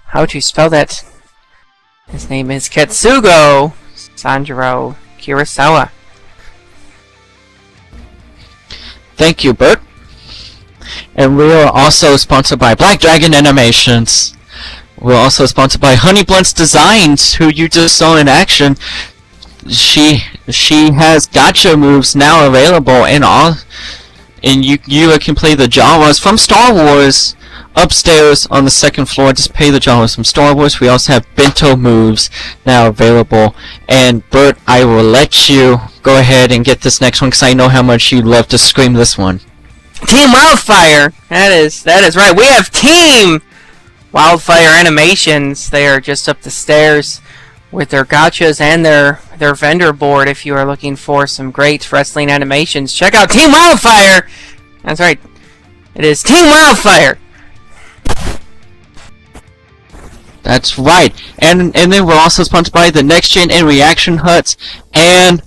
how to spell that. His name is Katsugo Sanjiro Kurosawa. Thank you, Bert. And we are also sponsored by Black Dragon Animations. We're also sponsored by Honey Blunts Designs, who you just saw in action. She has gotcha moves now available, and you can play the Jawas from Star Wars upstairs on the 2nd floor. Just pay the Jawas from Star Wars. We also have bento moves now available. And Bert, I will let you go ahead and get this next one because I know how much you love to scream this one. Team Wildfire! That is right. We have Team Wildfire Animations. They are just up the stairs with their gotchas and their vendor board. If you are looking for some great wrestling animations, check out Team Wildfire! That's right. It is Team Wildfire! That's right. And then we're also sponsored by the Next Gen and Reaction Huts and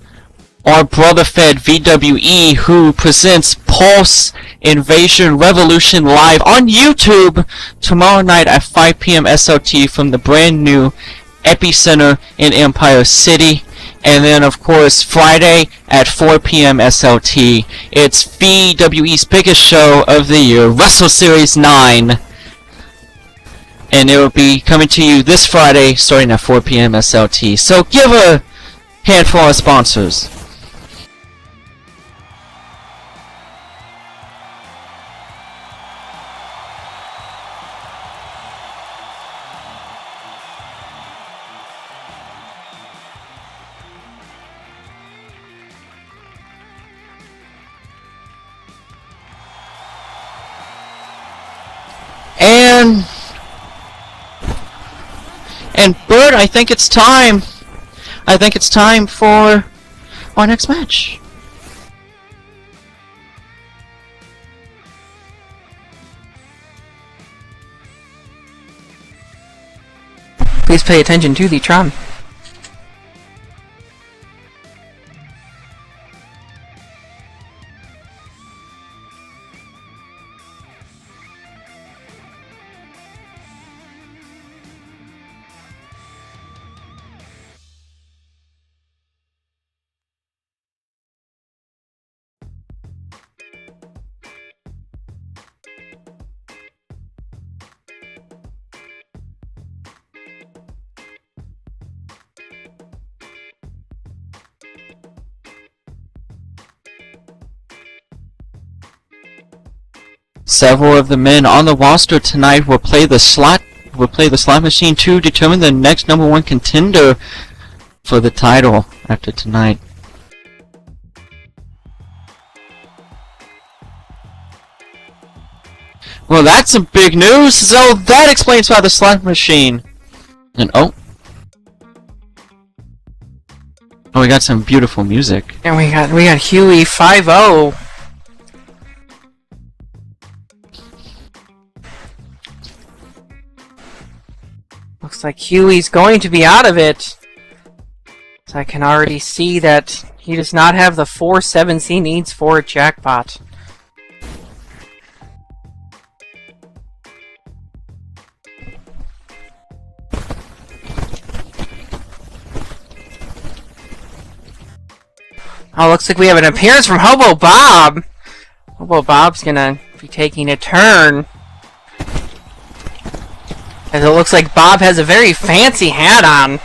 our brother fed VWE, who presents Pulse Invasion Revolution live on YouTube tomorrow night at 5 p.m. SLT from the brand new Epicenter in Empire City. And then, of course, Friday at 4 p.m. SLT, it's VWE's biggest show of the year, Wrestle Series 9. And it will be coming to you this Friday, starting at 4 p.m. SLT. So give a hand for our sponsors. And Bert, I think it's time. I think it's time for our next match. Please pay attention to the Tron. Several of the men on the roster tonight will play the slot machine to determine the next number one contender for the title after tonight. Well, that's some big news. So that explains why the slot machine. And we got some beautiful music. And we got Huey 5-0. Looks like Huey's going to be out of it. So I can already see that he does not have the 4 7s he needs for a jackpot. Oh, looks like we have an appearance from Hobo Bob. Hobo Bob's gonna be taking a turn. As it looks like Bob has a very fancy hat on.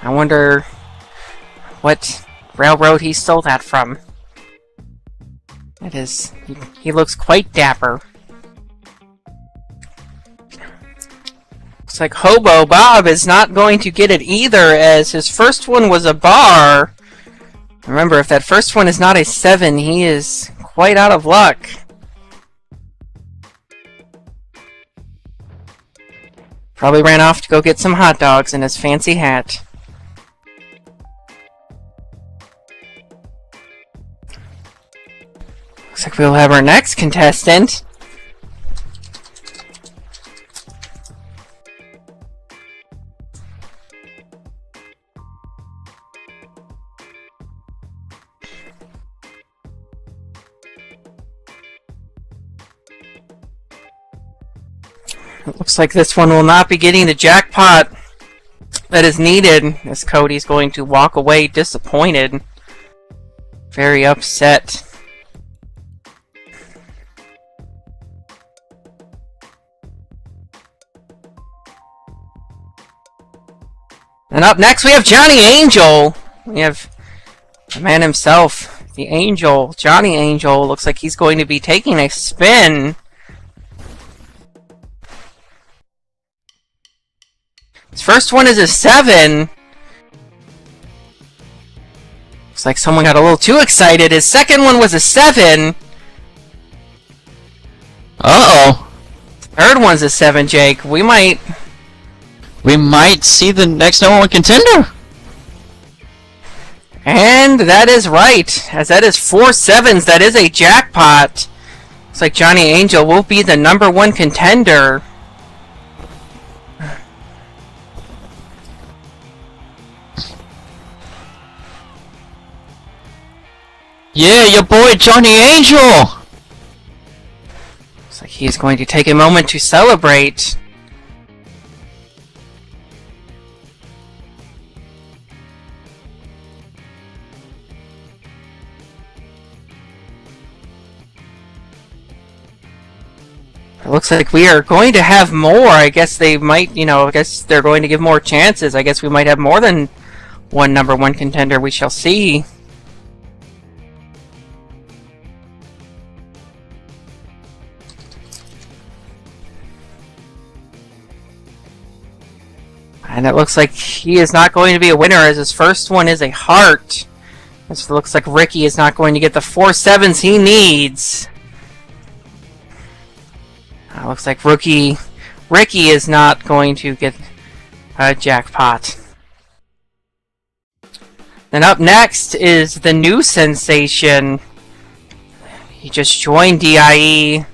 I wonder what railroad he stole that from. It is... he looks quite dapper. Looks like Hobo Bob is not going to get it either, as his first one was a bar. Remember, if that first one is not a 7, he is quite out of luck. Probably ran off to go get some hot dogs in his fancy hat. Looks like we'll have our next contestant. It looks like this one will not be getting the jackpot that is needed, as Cody's going to walk away disappointed. Very upset. And up next we have Johnny Angel. We have the man himself, the Angel. Johnny Angel looks like he's going to be taking a spin. His first one is a 7. Looks like someone got a little too excited. His second one was a 7. Uh-oh. Third one's a 7, Jake. We might see the next number one contender. And that is right, as that is 4 7s. That is a jackpot. Looks like Johnny Angel will be the number one contender. Yeah, your boy Johnny Angel! Looks like he's going to take a moment to celebrate. It looks like we are going to have more. I guess they might, I guess they're going to give more chances. I guess we might have more than one number one contender. We shall see. And it looks like he is not going to be a winner, as his first one is a heart. It looks like Ricky is not going to get the 4 7s he needs. Looks like Ricky is not going to get a jackpot. Then up next is the new sensation. He just joined DIE.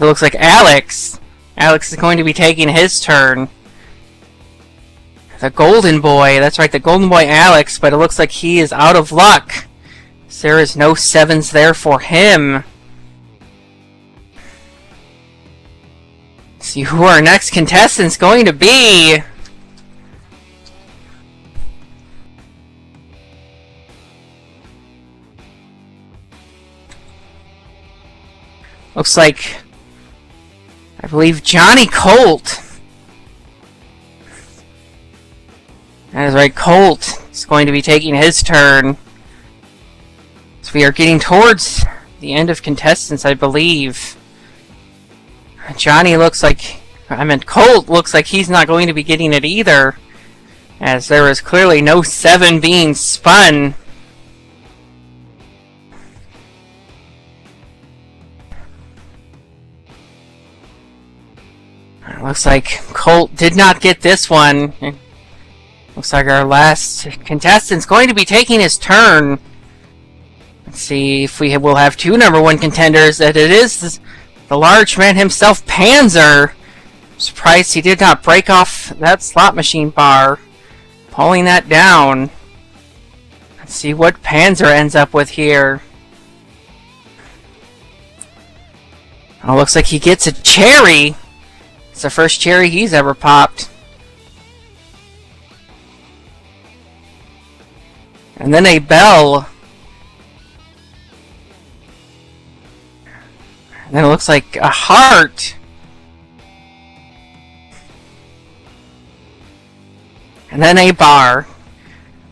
It looks like Alex. Alex is going to be taking his turn. The golden boy. That's right, the golden boy Alex. But it looks like he is out of luck. So there is no 7s there for him. Let's see who our next contestant's going to be. Looks like, I believe, Johnny Colt That is right, Colt is going to be taking his turn. So we are getting towards the end of contestants, I believe. Colt looks like he's not going to be getting it either, as there is clearly no 7 being spun. It looks like Colt did not get this one. Looks like our last contestant's going to be taking his turn. Let's see if we will have 2 number 1 contenders. That it is the large man himself, Panzer. Surprised he did not break off that slot machine bar, pulling that down. Let's see what Panzer ends up with here. Oh, looks like he gets a cherry. It's the first cherry he's ever popped. And then a bell. And then it looks like a heart. And then a bar.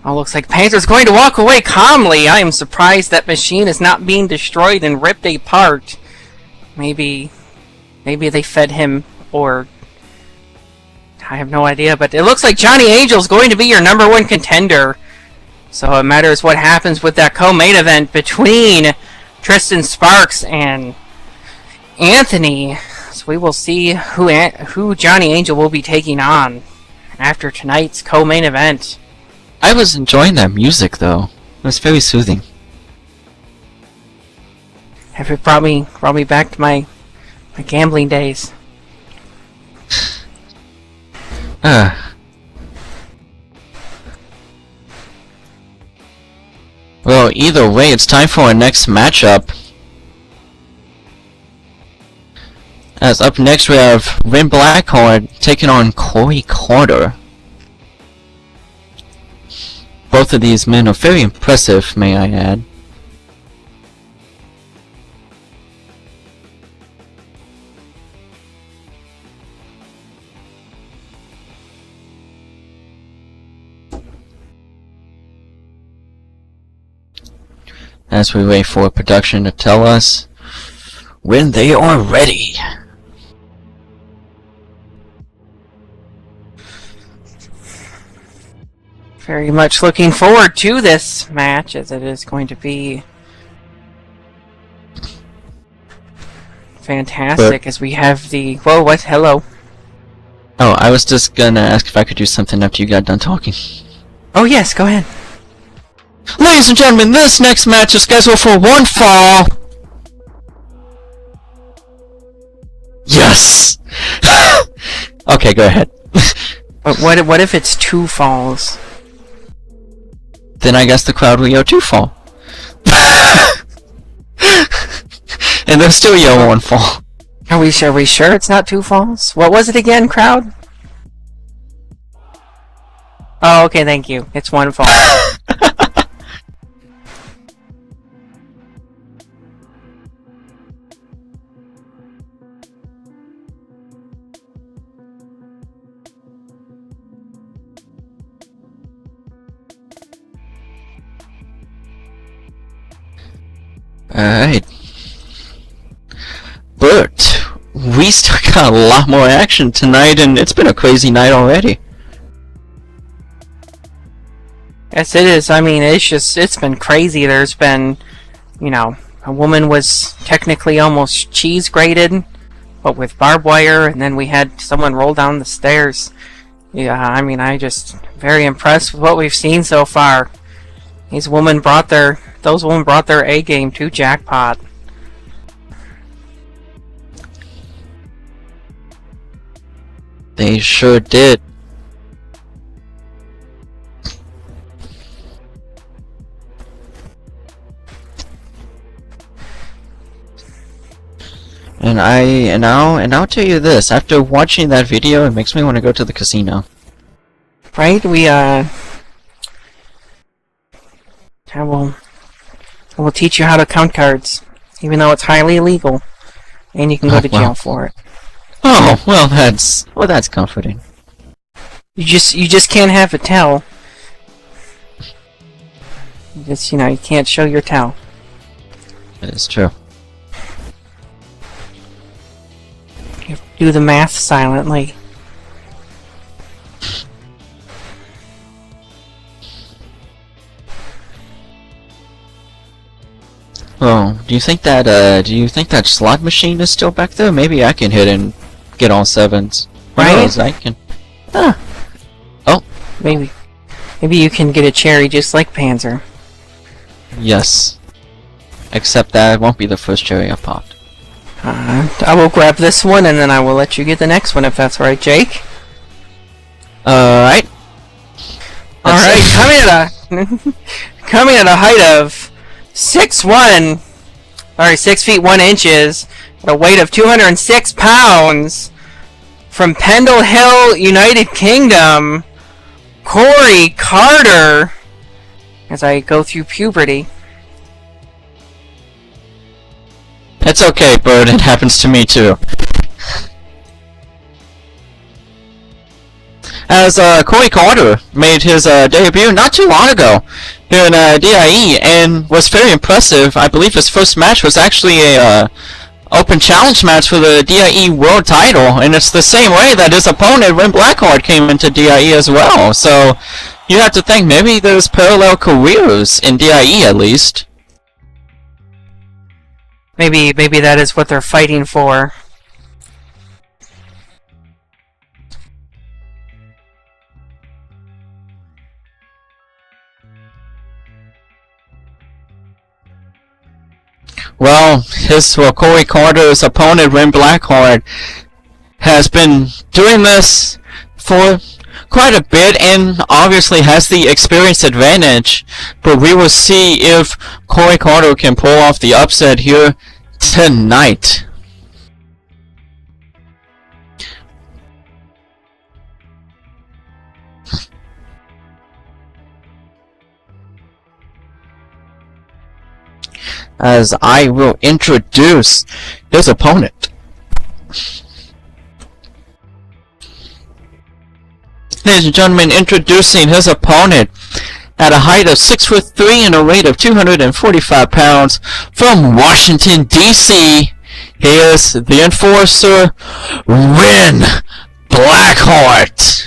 Oh, looks like Panzer's going to walk away calmly. I am surprised that machine is not being destroyed and ripped apart. Maybe they fed him, or I have no idea. But it looks like Johnny Angel's going to be your number 1 contender. So it matters what happens with that co-main event between Tristan Sparks and Anthony. So we will see who Johnny Angel will be taking on after tonight's co-main event. I was enjoying that music, though. It was very soothing. It brought me back to my gambling days. Well, either way, it's time for our next matchup. As up next we have Rin Blackheart taking on Corey Carter. Both of these men are very impressive, may I add. As we wait for production to tell us when they are ready. Very much looking forward to this match, as it is going to be fantastic. As we have the... Whoa, what? Hello. Oh, I was just gonna ask if I could do something after you got done talking. Oh yes, go ahead. Ladies and gentlemen, this next match is scheduled for 1 fall. Yes! Okay, go ahead. But what if it's 2 falls? Then I guess the crowd will yell 2 fall. And they'll still yell 1 fall. Are we sure it's not 2 falls? What was it again, crowd? Oh, okay, thank you. It's 1 fall. Alright. But we still got a lot more action tonight, and it's been a crazy night already. Yes, it is. I mean, it's been crazy. There's been, a woman was technically almost cheese grated, but with barbed wire, and then we had someone roll down the stairs. Yeah, I mean, very impressed with what we've seen so far. Those women brought their A game to Jackpot. They sure did. And I'll tell you this, after watching that video, it makes me want to go to the casino. Right? I will teach you how to count cards, even though it's highly illegal, and you can go to jail for it. Oh, well that's comforting. You just can't have it tell. It's, you can't show your towel. That is true. You have to do the math silently. Oh, do you think that slot machine is still back there? Maybe I can hit and get all sevens. Who Right? knows, I can. Huh. Oh. Maybe you can get a cherry just like Panzer. Yes. Except that won't be the first cherry I popped. I will grab this one and then I will let you get the next one if that's all right, Jake. Alright. Alright, coming at a height of 6 feet 1 inches, at a weight of 206 pounds, from Pendle Hill, United Kingdom, Corey Carter, as I go through puberty. It's okay, Bird, it happens to me too. As Corey Carter made his debut not too long ago here in DIE and was very impressive. I believe his first match was actually a open challenge match for the DIE world title, and it's the same way that his opponent Ren Blackheart came into DIE as well. So you have to think maybe there's parallel careers in DIE at least. Maybe that is what they're fighting for. Well, Corey Carter's opponent, Ren Blackheart, has been doing this for quite a bit and obviously has the experience advantage. But we will see if Corey Carter can pull off the upset here tonight. As I will introduce his opponent. Ladies and gentlemen, introducing his opponent at a height of 6'3" and a weight of 245 pounds from Washington, D.C. Here's the enforcer, Ren Blackheart.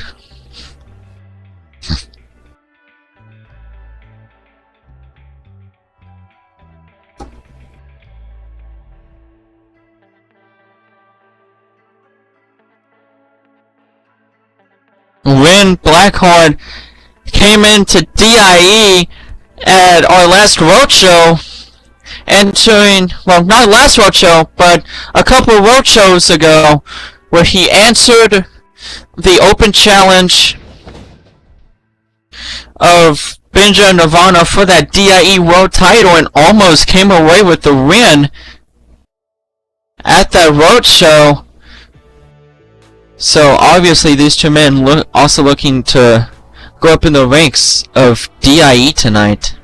Ren Blackheart came into DIE at our last roadshow, entering, well, not last roadshow, but a couple of roadshows ago, where he answered the open challenge of Benja Nirvana for that DIE world title and almost came away with the win at that roadshow. So obviously these two men also looking to go up in the ranks of DIE tonight.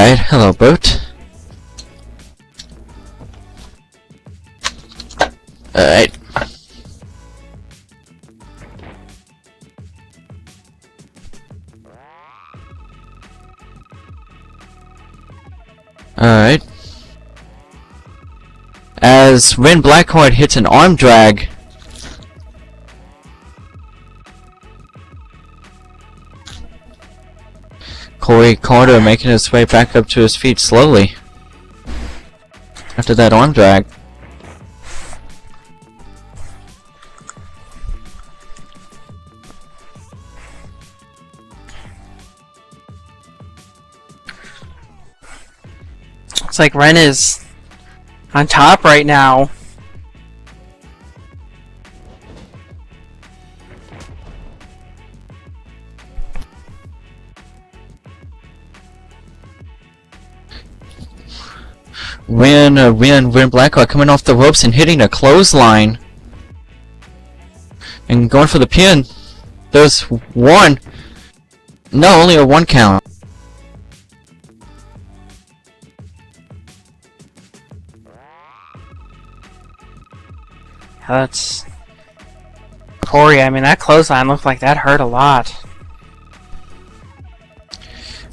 Alright, hello boat. Alright. Alright. As when Blackheart hits an arm drag, Corey Carter making his way back up to his feet slowly after that arm drag. Looks like Ren is on top right now. When Blackheart coming off the ropes and hitting a clothesline and going for the pin. There's one. No, only a 1 count. That's Corey. I mean, that clothesline looked like that hurt a lot.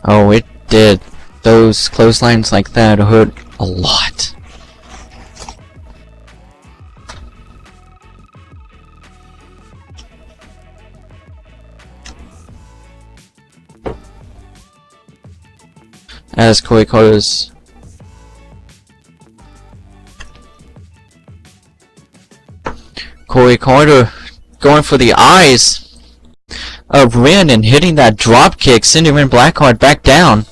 Oh, it did. Those clotheslines like that hurt a lot. As Corey Carter's Corey Carter going for the eyes of Ren and hitting that drop kick, sending Ren Blackheart back down.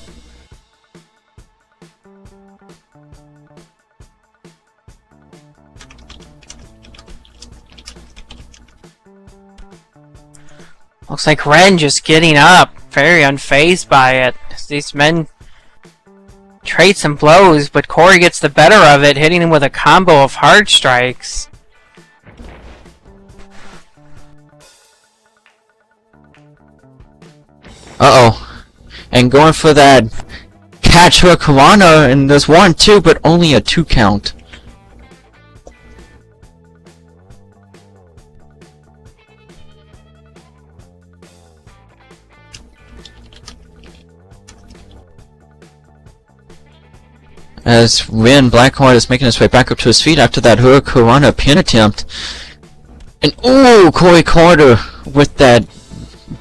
Looks like Ren just getting up, very unfazed by it. These men trade some blows, but Corey gets the better of it, hitting him with a combo of hard strikes. Uh-oh. And going for that catch hook Harana, and there's 1, 2, but only a 2 count. As Ren Blackheart is making his way back up to his feet after that hook Harana pin attempt. And ooh, Corey Carter with that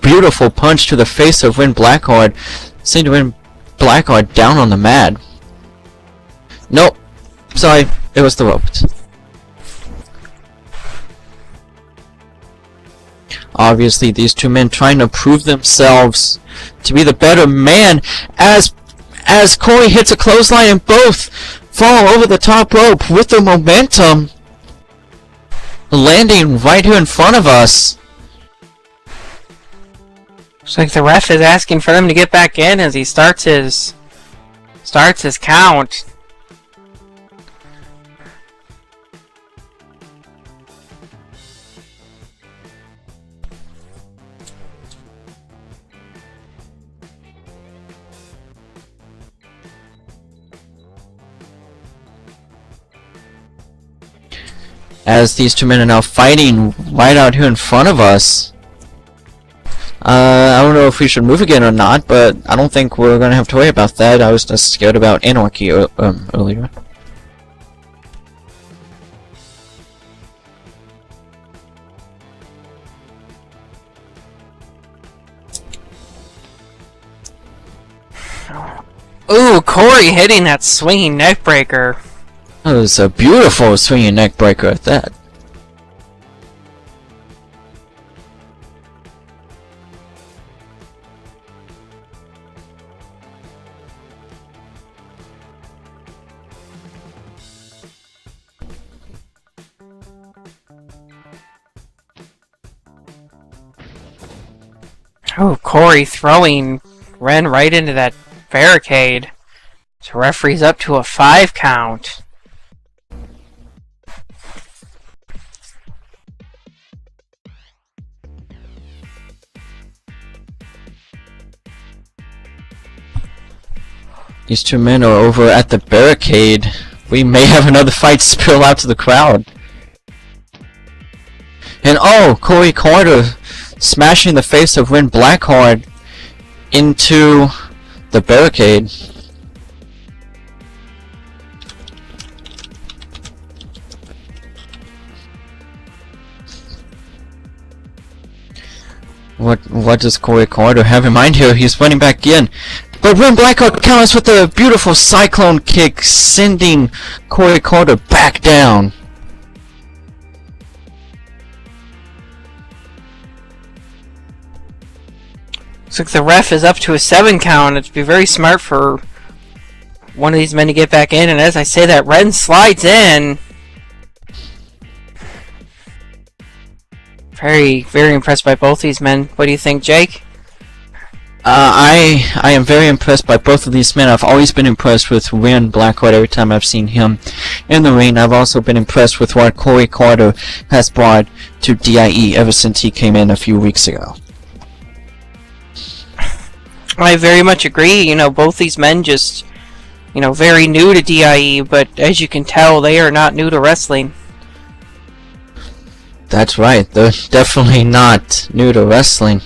beautiful punch to the face of Ren Blackheart, sending Ren Blackheart down on the mat. Nope. Sorry, it was the ropes. Obviously, these two men trying to prove themselves to be the better man as Corey hits a clothesline and both fall over the top rope with the momentum landing right here in front of us. Looks like the ref is asking for them to get back in as he starts his count. As these two men are now fighting right out here in front of us. I don't know if we should move again or not, but I don't think we're gonna have to worry about that. I was just scared about anarchy earlier. Ooh, Corey hitting that swinging neck breaker. That was a beautiful swinging neck breaker at that. Oh, Corey throwing Ren right into that barricade. So referee's up to a 5 count. These two men are over at the barricade. We may have another fight spill out to the crowd. And oh, Corey Carter smashing the face of Ren Blackheart into the barricade. What does Corey Carter have in mind here? He's running back in. But Ren Blackheart counters with a beautiful cyclone kick, sending Corey Carter back down. Looks like the ref is up to a 7 count. It'd be very smart for one of these men to get back in. And as I say that, Ren slides in. Very, very impressed by both these men. What do you think, Jake? I am very impressed by both of these men. I've always been impressed with Ren Blackheart every time I've seen him in the ring. I've also been impressed with what Corey Carter has brought to DIE ever since he came in a few weeks ago. I very much agree. You know, both these men just, you know, very new to DIE, but as you can tell, they are not new to wrestling. That's right. They're definitely not new to wrestling.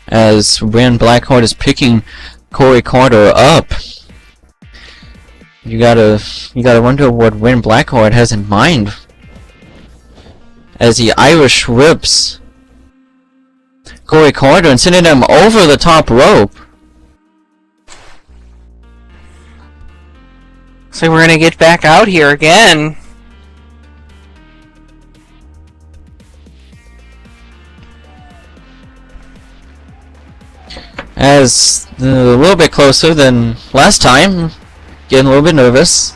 As Ren Blackheart is picking Corey Carter up, you gotta wonder what Ren Blackheart has in mind as he Irish whips Corey Carter and sending him over the top rope. So we're gonna get back out here again. As a little bit closer than last time, getting a little bit nervous.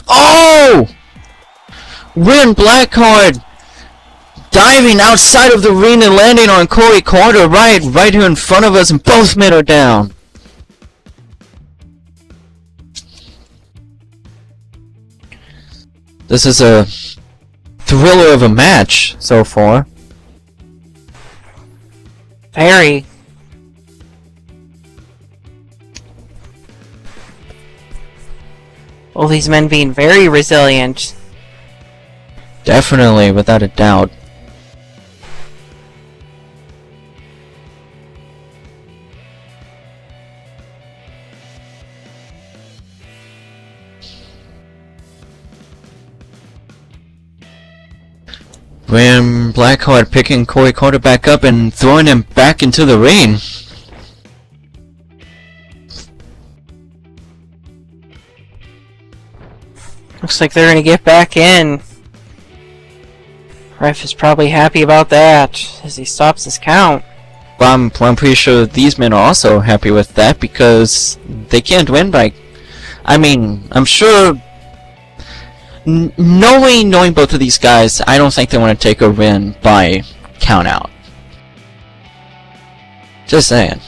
Oh! Ren Blackheart diving outside of the ring and landing on Corey Carter right here in front of us, and both men are down. This is a thriller of a match so far. Very. All these men being very resilient. Definitely, without a doubt. Ren Blackheart picking Corey Carter back up and throwing him back into the ring. Looks like they're gonna get back in. Ref is probably happy about that as he stops his count. Well, I'm pretty sure these men are also happy with that because they can't win by... I mean, I'm sure... Knowing both of these guys, I don't think they want to take a win by count out. Just saying.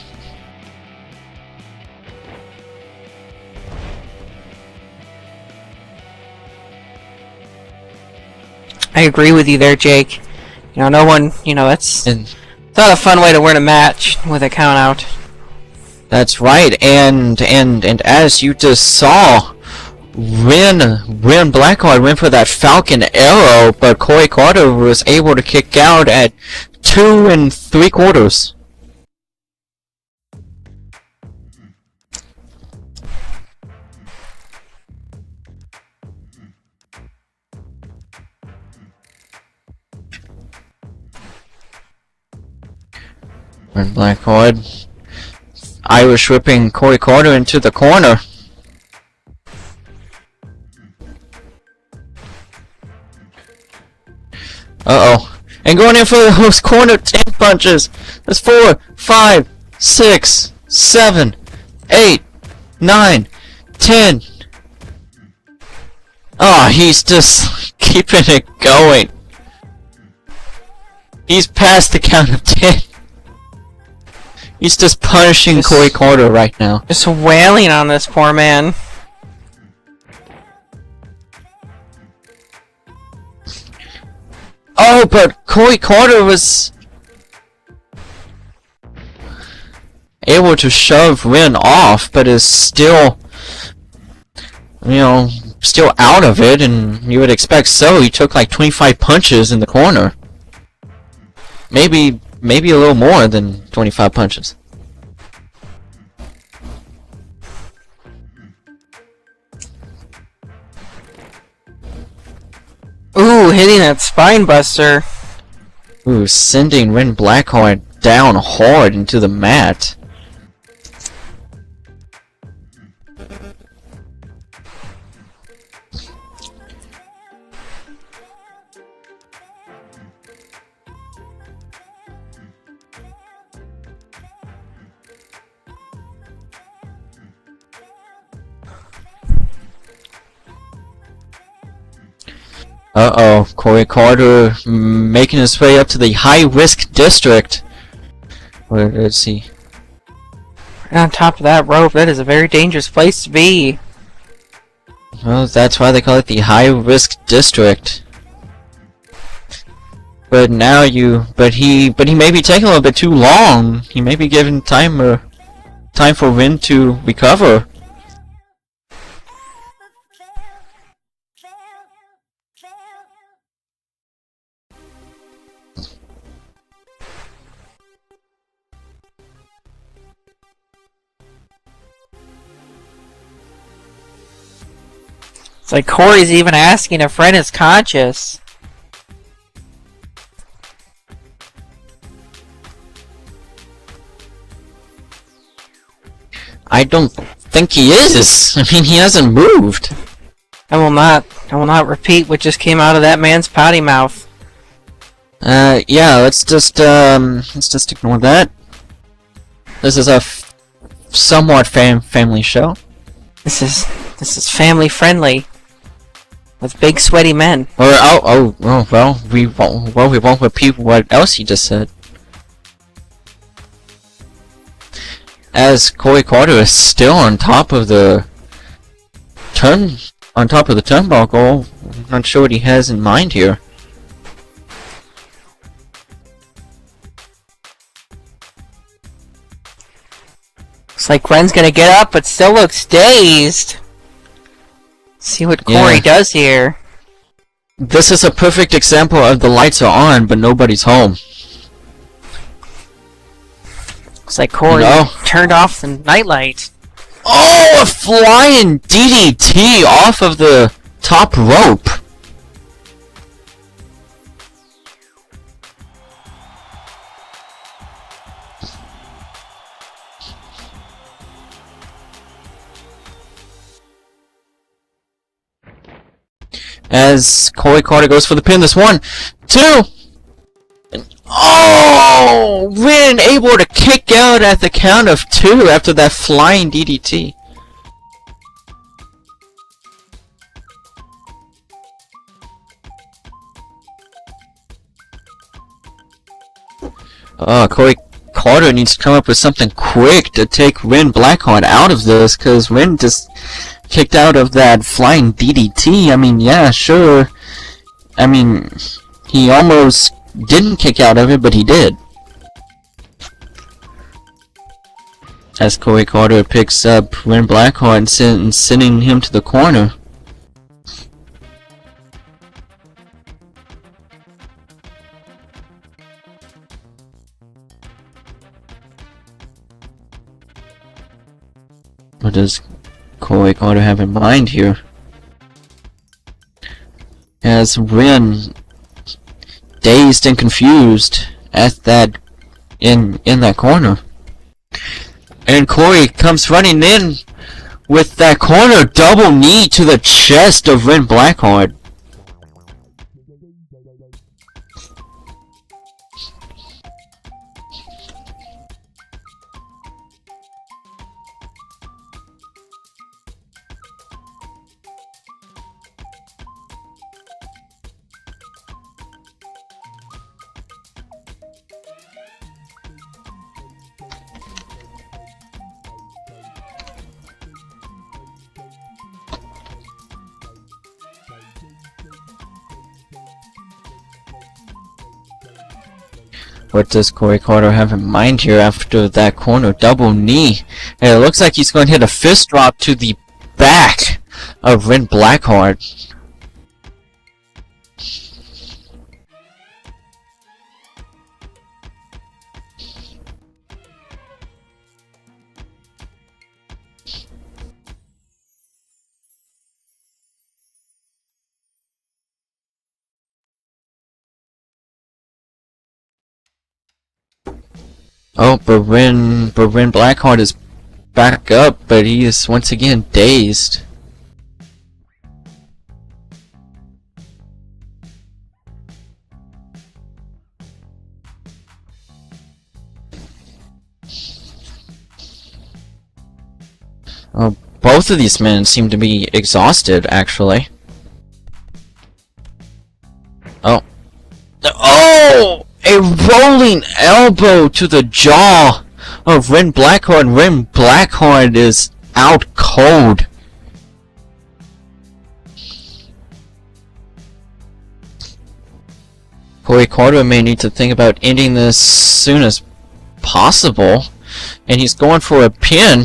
I agree with you there, Jake. You know, no one, you know, it's not a fun way to win a match with a count out. That's right, and as you just saw, Ren Blackheart went for that Falcon Arrow, but Corey Carter was able to kick out at 2 3/4. Ren Blackheart Irish whipping Corey Carter into the corner. Uh-oh. And going in for those corner 10 punches. That's 4, 5, 6, 7, 8, 9, 10. Oh, he's just keeping it going. He's past the count of 10. He's just punishing Corey Carter right now. Just wailing on this poor man. Oh, but Corey Carter was able to shove Rin off, but is still, still out of it, and you would expect so. He took like 25 punches in the corner. Maybe a little more than 25 punches. Ooh, hitting that spine buster. Ooh, sending Rin Blackheart down hard into the mat. Uh-oh, Corey Carter making his way up to the high-risk district. Where is he? Right on top of that rope, that is a very dangerous place to be. Well, that's why they call it the high-risk district. But now but he may be taking a little bit too long. He may be giving time for Rin to recover. It's like Corey's even asking if Ren is conscious. I don't think he is. I mean, he hasn't moved. I will not repeat what just came out of that man's potty mouth. Yeah, let's just ignore that. This is a somewhat family show. This is family friendly. With big sweaty men. Or well, we won't repeat what else he just said. As Corey Carter is still on top of the turnbuckle, I'm not sure what he has in mind here. Looks like Ren's gonna get up, but still looks dazed. See what Corey does here. This is a perfect example of the lights are on, but nobody's home. Looks like Corey turned off the nightlight. Oh, a flying DDT off of the top rope. As Corey Carter goes for the pin. This 1, 2. Oh! Rin able to kick out at the count of 2 after that flying DDT. Corey Carter needs to come up with something quick to take Rin Blackheart out of this, because Rin just kicked out of that flying DDT. I mean, yeah, sure. I mean, he almost didn't kick out of it, but he did. As Corey Carter picks up Rin Blackheart and sending him to the corner. What does Corey Carter have in mind here? As Rin, dazed and confused at that in that corner, and Corey comes running in with that corner double knee to the chest of Rin Blackheart. What does Corey Carter have in mind here after that corner double knee? And it looks like he's going to hit a fist drop to the back of Ren Blackheart. Oh, but Ren Blackheart is back up, but he is once again dazed. Oh, both of these men seem to be exhausted, actually. Oh. Oh! A rolling elbow to the jaw of Ren Blackheart. Ren Blackheart is out cold. Corey Carter may need to think about ending this soon as possible. And he's going for a pin.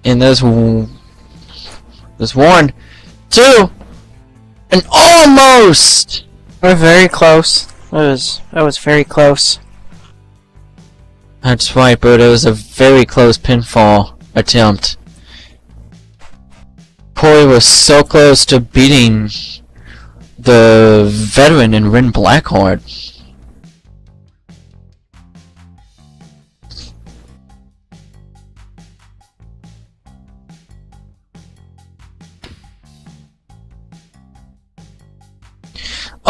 And there's one, two, and almost! We're very close. That was very close. That's right, but it was a very close pinfall attempt. Corey was so close to beating the veteran in Ren Blackheart.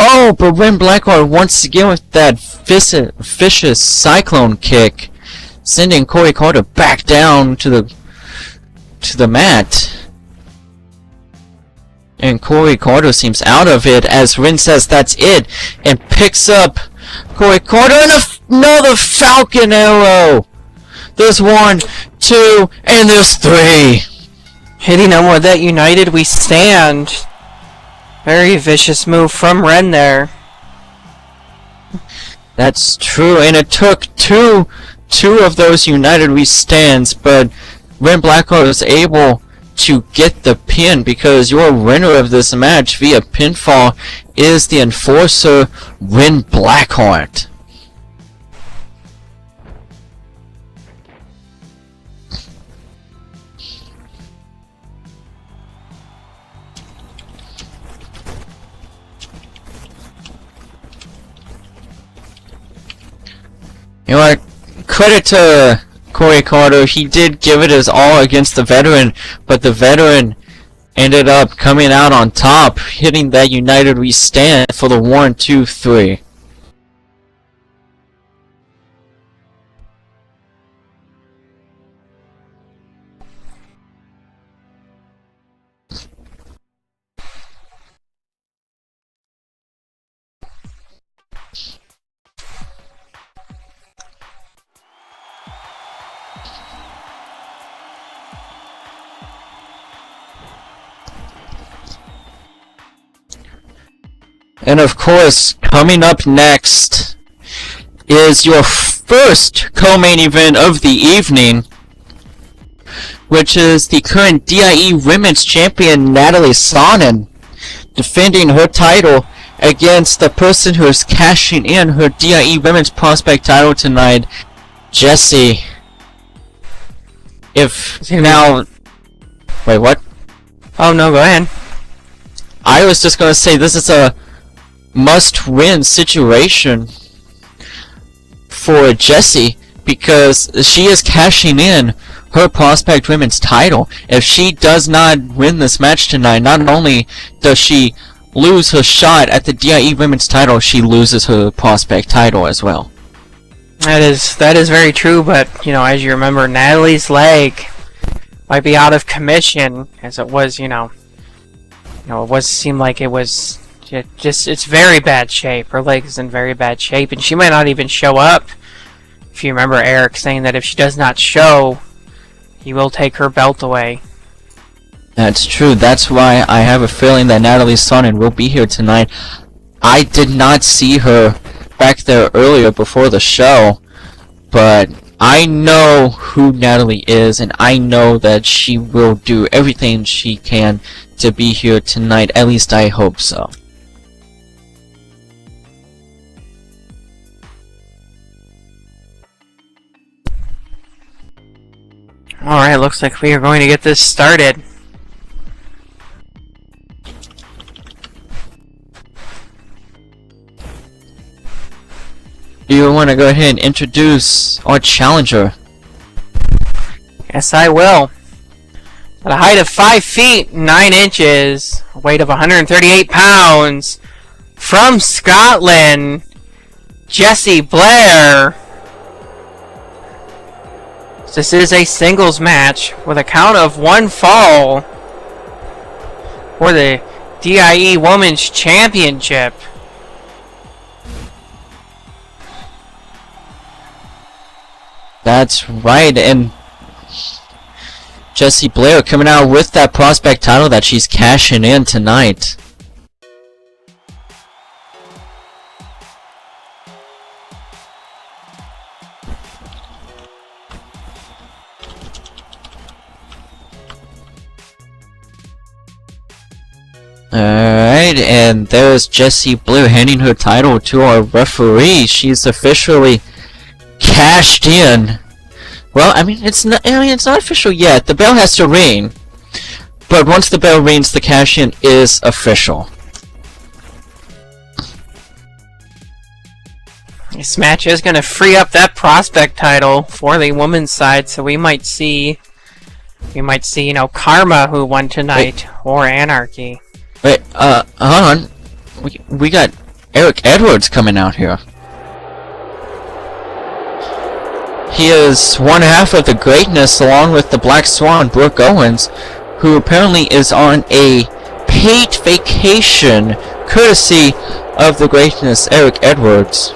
Oh, but Ren Blackheart once again with that vicious cyclone kick, sending Corey Carter back down to the mat. And Corey Carter seems out of it as Ren says that's it and picks up Corey Carter and another Falcon Arrow. There's 1, 2, and there's 3. Hitting him with that United We Stand. Very vicious move from Ren there. That's true, and it took two of those United We Stands, but Ren Blackheart was able to get the pin because your winner of this match via pinfall is the enforcer Ren Blackheart. You know what? Credit to Corey Carter. He did give it his all against the veteran, but the veteran ended up coming out on top, hitting that United We Stand for the 1, 2, 3. And of course, coming up next is your first co-main event of the evening, which is the current DIE Women's Champion Natalie Sonnen defending her title against the person who is cashing in her DIE Women's Prospect title tonight, Jessie. Wait, what? Oh no, go ahead. I was just gonna say this is a must-win situation for Jessie because she is cashing in her Prospect Women's title. If she does not win this match tonight, not only does she lose her shot at the DIE Women's title, she loses her Prospect title as well. That is very true, but you know, as you remember, Natalie's leg might be out of commission, as it was, it seemed like it was it's very bad shape. Her leg is in very bad shape, and she might not even show up. If you remember Eric saying that if she does not show, he will take her belt away. That's true. That's why I have a feeling that Natalie Sonnen will be here tonight. I did not see her back there earlier before the show, but I know who Natalie is, and I know that she will do everything she can to be here tonight. At least I hope so. Alright, looks like we are going to get this started. Do you want to go ahead and introduce our challenger? Yes, I will. At a height of 5 feet 9 inches, a weight of 138 pounds, from Scotland, Jessie Blair. This is a singles match with a count of 1 fall for the DIE Women's Championship. That's right, and Jessie Blair coming out with that prospect title that she's cashing in tonight. Alright, and there's Jessie Blair handing her title to our referee. She's officially cashed in. Well, it's not official yet. The bell has to ring. But once the bell rings, the cash in is official. This match is going to free up that prospect title for the women's side, so we might see, Karma, who won tonight, or Anarchy. Wait, hold on. We got Eric Edwards coming out here. He is one half of the Greatness, along with the Black Swan, Brooke Owens, who apparently is on a paid vacation, courtesy of the Greatness, Eric Edwards.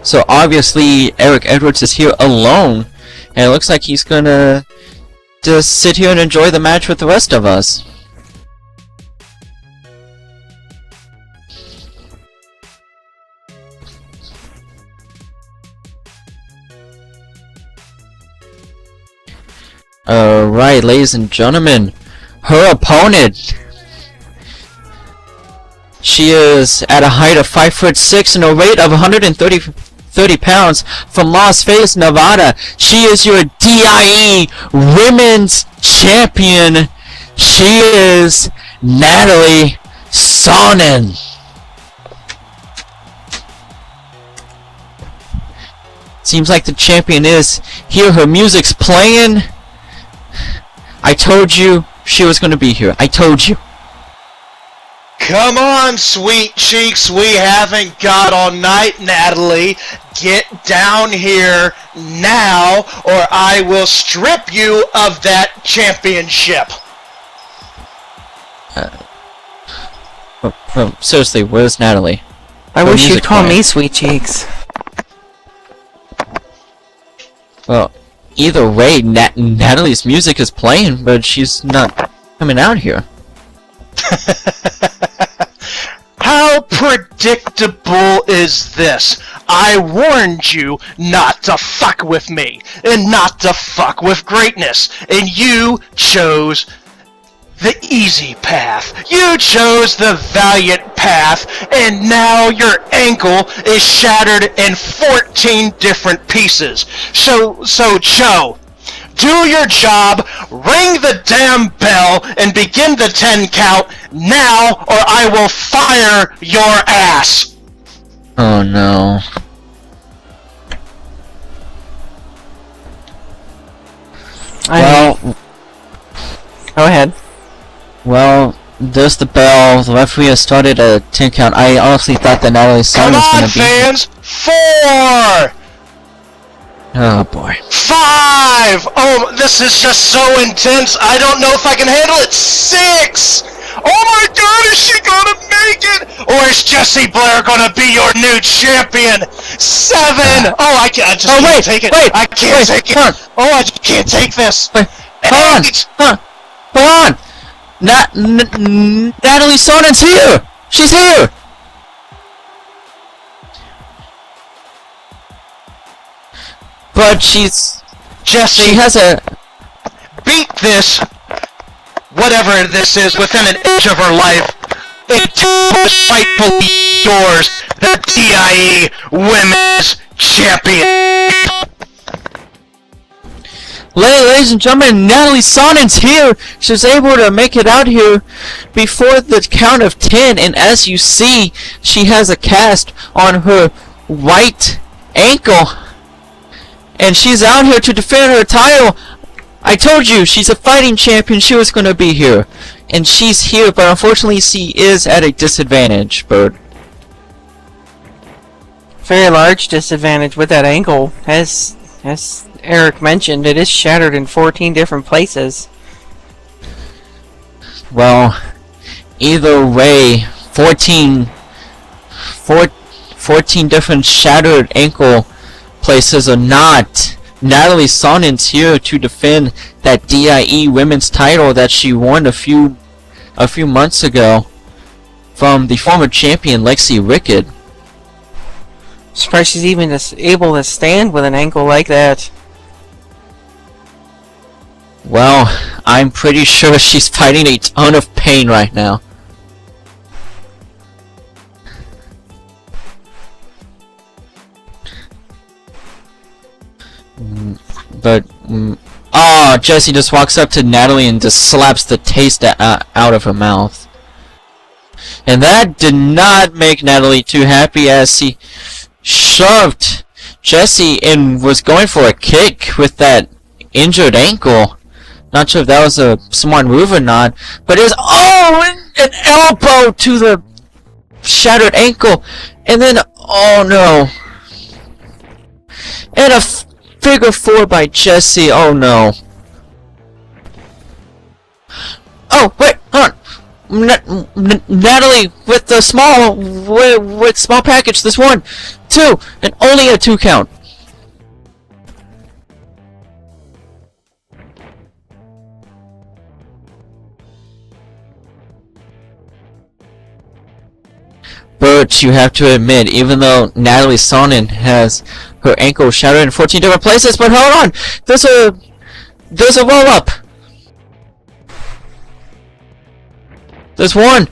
So obviously, Eric Edwards is here alone, and it looks like he's gonna just sit here and enjoy the match with the rest of us. Alright, ladies and gentlemen, her opponent. She is at a height of 5'6" and a weight of 130 pounds from Las Vegas, Nevada. She is your DIE Women's Champion. She is Natalie Sonnen. Seems like the champion is here. Her music's playing. I told you she was going to be here. I told you. Come on, sweet cheeks, we haven't got all night, Natalie. Get down here now, or I will strip you of that championship. Seriously, where's Natalie? I wish you'd call me Sweet Cheeks. Well, either way, Natalie's music is playing, but she's not coming out here. How predictable is this? I warned you not to fuck with me, and not to fuck with greatness, and you chose the easy path. You chose the valiant path, and now your ankle is shattered in 14 different pieces. So Joe, do your job, ring the damn bell, and begin the 10 count now, or I will fire your ass. Oh no. Well, go ahead. Well, there's the bell. The referee has started a 10 count. I honestly thought that Natalie Sonnen was going to be... Come on, fans! 4! Oh boy. 5! Oh, this is just so intense. I don't know if I can handle it. 6! Oh my god, is she gonna make it? Or is Jessie Blair gonna be your new champion? 7! Oh, I just can't take it. I can't take it. Oh, I just can't take this. Hold on! Huh? Hold on! Natalie Sonen's here! She's here! But she Jesse, has a... beat this, whatever this is, within an inch of her life. It was rightfully yours, the DIE Women's Champion. Ladies and gentlemen, Natalie Sonen's here! She was able to make it out here before the count of 10, and as you see, she has a cast on her right ankle. And she's out here to defend her title. I told you, she's a fighting champion, she was gonna be here. And she's here, but unfortunately she is at a disadvantage, Bird. Very large disadvantage with that ankle. As Eric mentioned, it is shattered in 14 different places. Well, either way, 14 different shattered ankle places or not, Natalie Sonen's here to defend that DIE women's title that she won a few months ago from the former champion Lexi Rickett. Surprised she's even able to stand with an ankle like that. Well, I'm pretty sure she's fighting a ton of pain right now. But, Jesse just walks up to Natalie and just slaps the taste out of her mouth. And that did not make Natalie too happy as he shoved Jesse and was going for a kick with that injured ankle. Not sure if that was a smart move or not, but it was, an elbow to the shattered ankle, and then, oh no. And a figure 4 by Jesse, oh no. Oh, wait, hold on. Natalie with the small package. This 1, 2, and only a 2 count. But you have to admit, even though Natalie Sonnen has her ankle shattered in 14 different places, but hold on, there's a roll up. There's 1,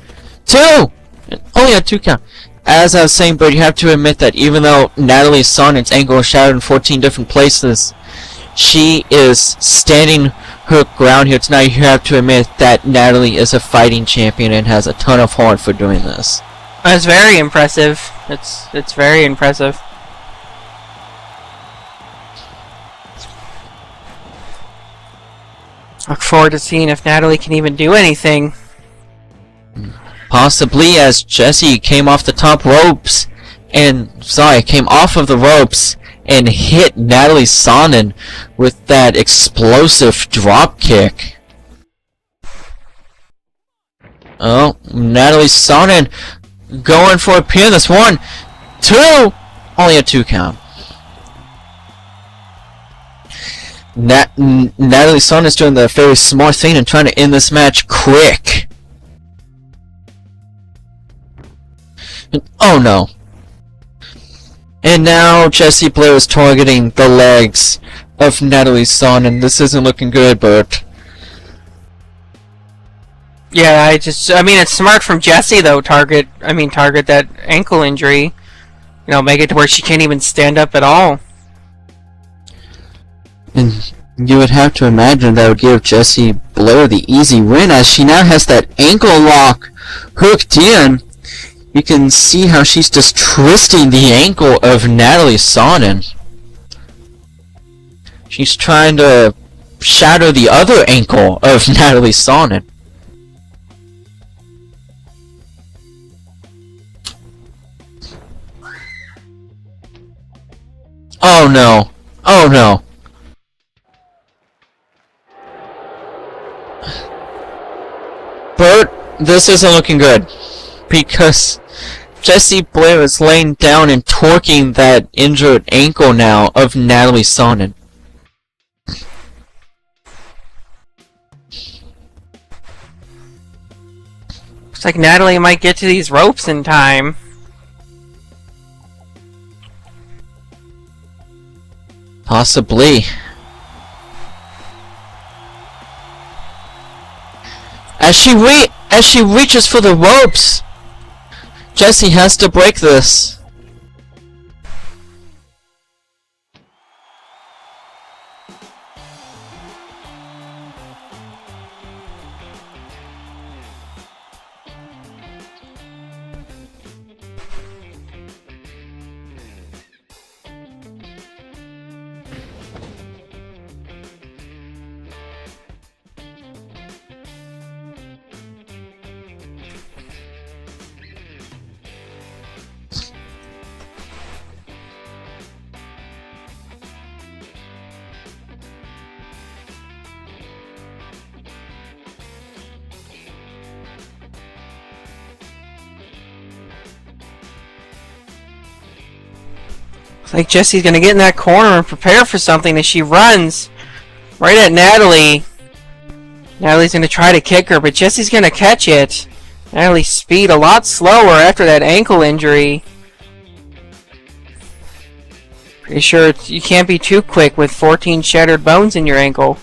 2, and only a 2 count. As I was saying, but you have to admit that even though Natalie Sonnen's ankle is shattered in 14 different places, she is standing her ground here tonight. You have to admit that Natalie is a fighting champion and has a ton of heart for doing this. It's very impressive. It's very impressive. Look forward to seeing if Natalie can even do anything. Possibly, as Jesse came off the top ropes came off of the ropes and hit Natalie Sonnen with that explosive drop kick. Oh, Natalie Sonnen going for a pin. This 1, 2, only a 2 count. Natalie Sonnen's doing the very smart thing and trying to end this match quick. And, oh no. And now Jesse Blair is targeting the legs of Natalie Sonnen. This isn't looking good, but... Yeah, I mean, it's smart from Jesse, though, target that ankle injury. You know, make it to where she can't even stand up at all. And you would have to imagine that would give Jesse Blair the easy win, as she now has that ankle lock hooked in. You can see how she's just twisting the ankle of Natalie Sonnen. She's trying to shatter the other ankle of Natalie Sonnen. Oh no. Oh no. Bert, this isn't looking good. Because Jesse Blair is laying down and torquing that injured ankle now of Natalie Sonnen. Looks like Natalie might get to these ropes in time. Possibly. As she reaches for the ropes, Jessie has to break this. Looks like Jessie's gonna get in that corner and prepare for something as she runs right at Natalie. Natalie's gonna try to kick her, but Jessie's gonna catch it. Natalie's speed a lot slower after that ankle injury. Pretty sure you can't be too quick with 14 shattered bones in your ankle.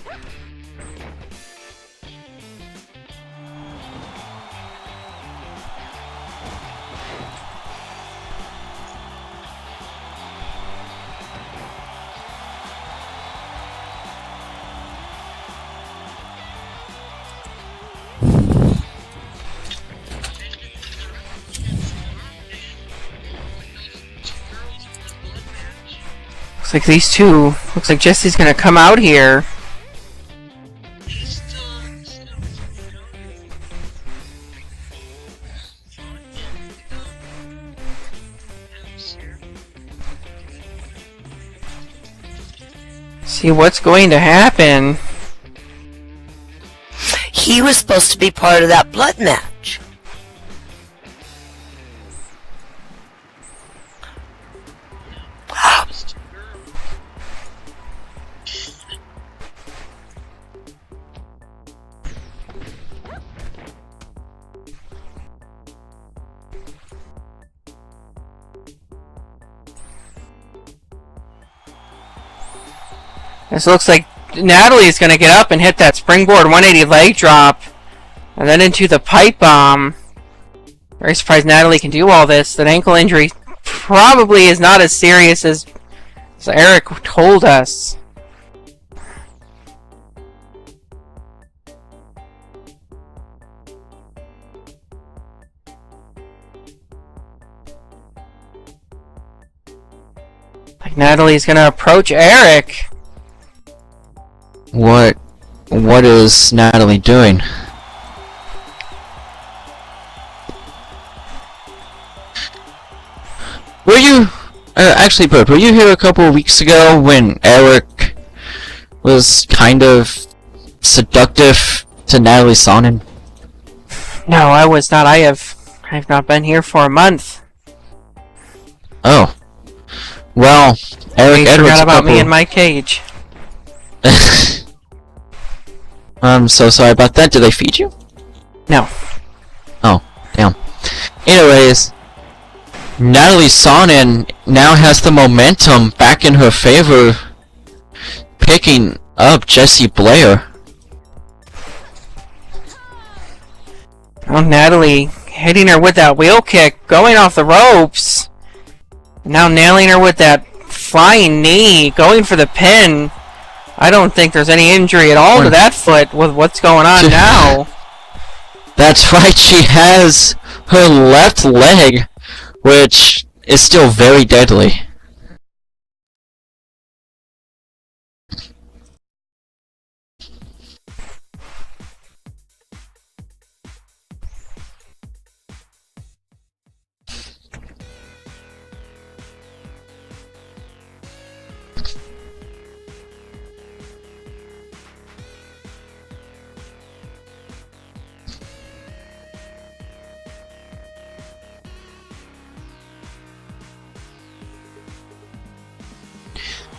Looks like these two, looks like Jessie's gonna come out here. See what's going to happen. He was supposed to be part of that blood match. This looks like Natalie is going to get up and hit that springboard 180 leg drop. And then into the pipe bomb. Very surprised Natalie can do all this. That ankle injury probably is not as serious as Eric told us. Like Natalie's going to approach Eric. What is Natalie doing? Were you, actually, Bert, were you here a couple of weeks ago when Eric was kind of seductive to Natalie Sonnen? No, I was not. I've not been here for a month. Oh. Well, Eric You Edwards forgot about me couple- in my cage. I'm so sorry about that. Did they feed you? No. Oh, damn. Anyways, Natalie Sonnen now has the momentum back in her favor, picking up Jessie Blair. Oh, Natalie hitting her with that wheel kick, going off the ropes. Now nailing her with that flying knee, going for the pin. I don't think there's any injury at all to that foot with what's going on now. That's right, she has her left leg, which is still very deadly.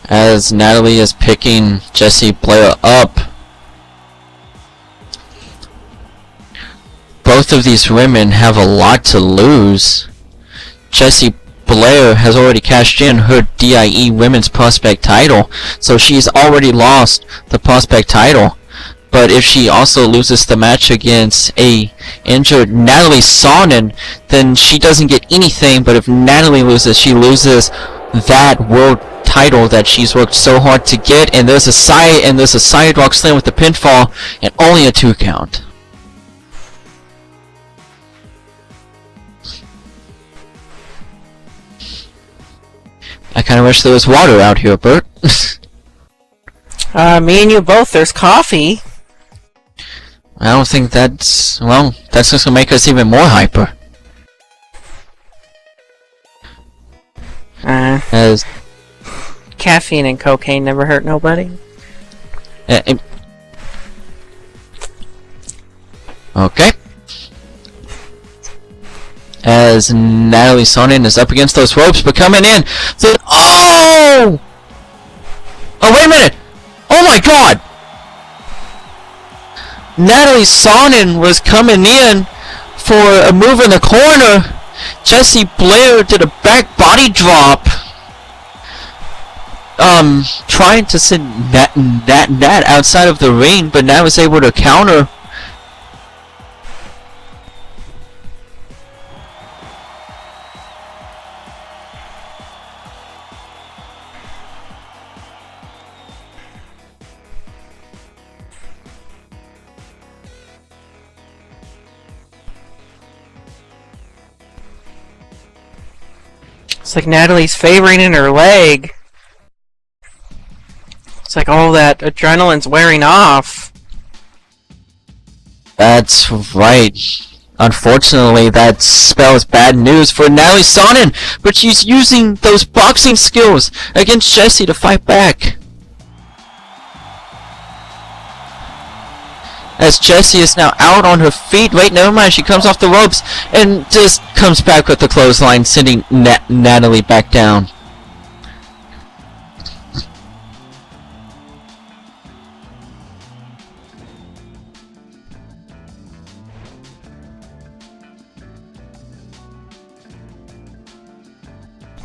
As Natalie is picking Jessie Blair up, both of these women have a lot to lose. Jessie Blair has already cashed in her DIE Women's Prospect title, so she's already lost the Prospect title. But if she also loses the match against a injured Natalie Sonnen, then she doesn't get anything. But if Natalie loses, she loses that world title that she's worked so hard to get. And there's a sidewalk slam with the pinfall and only a 2 count. I kind of wish there was water out here, Bert. Me and you both. There's coffee. I don't think that's just gonna make us even more hyper. As Caffeine and cocaine never hurt nobody. Okay. As Natalie Sonnen is up against those ropes, but coming in. Oh, wait a minute! Oh my God! Natalie Sonnen was coming in for a move in the corner. Jessie Blair did a back body drop. Trying to send Nat outside of the ring, but Nat was able to counter. It's like Natalie's favoring in her leg. It's like all that adrenaline's wearing off. That's right. Unfortunately, that spells bad news for Natalie Sonnen, but she's using those boxing skills against Jessie to fight back. As Jessie is now out on her feet. Wait, never mind. She comes off the ropes and just comes back with the clothesline, sending Natalie back down.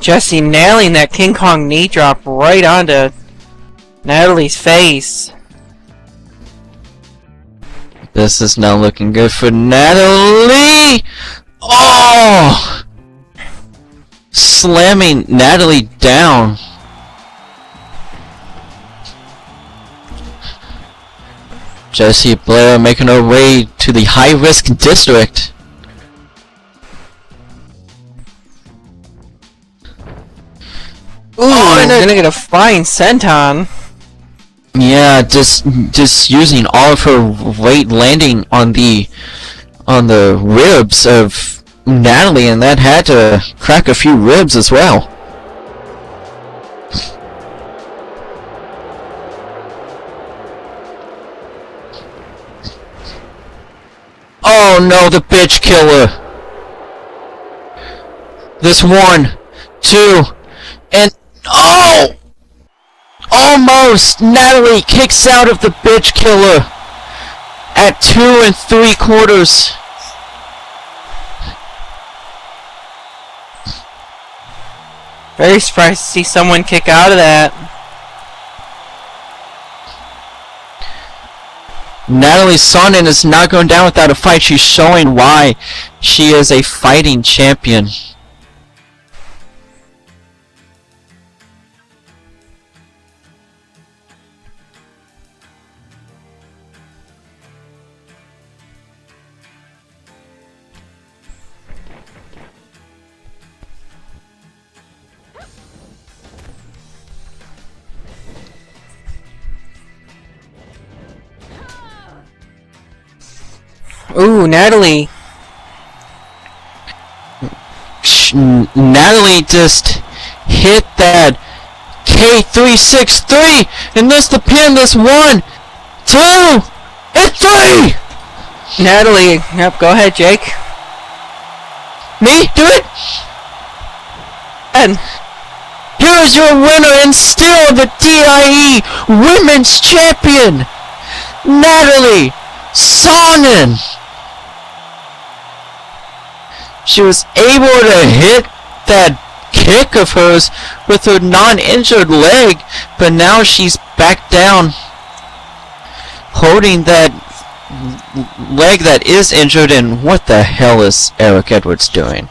Jessie nailing that King Kong knee drop right onto Natalie's face. This is now looking good for Natalie! Oh! Slamming Natalie down. Jessie Blair making her way to the high-risk district. Ooh, and gonna get a flying senton. Yeah, just using all of her weight landing on the ribs of Natalie, and that had to crack a few ribs as well. Oh no, the bitch killer. This 1, 2, and oh! Almost! Natalie kicks out of the bitch killer at 2 3/4. Very surprised to see someone kick out of that. Natalie Sonnen is not going down without a fight. She's showing why she is a fighting champion. Ooh, Natalie. Natalie just hit that K363 and missed the pin. This 1, 2, and 3! Natalie, yep, go ahead, Jake. Me? Do it? And here is your winner and still the DIE Women's Champion, Natalie Sonnen. she was able to hit that kick of hers with her non-injured leg, but now she's back down holding that leg that is injured. And what the hell is Eric Edwards doing?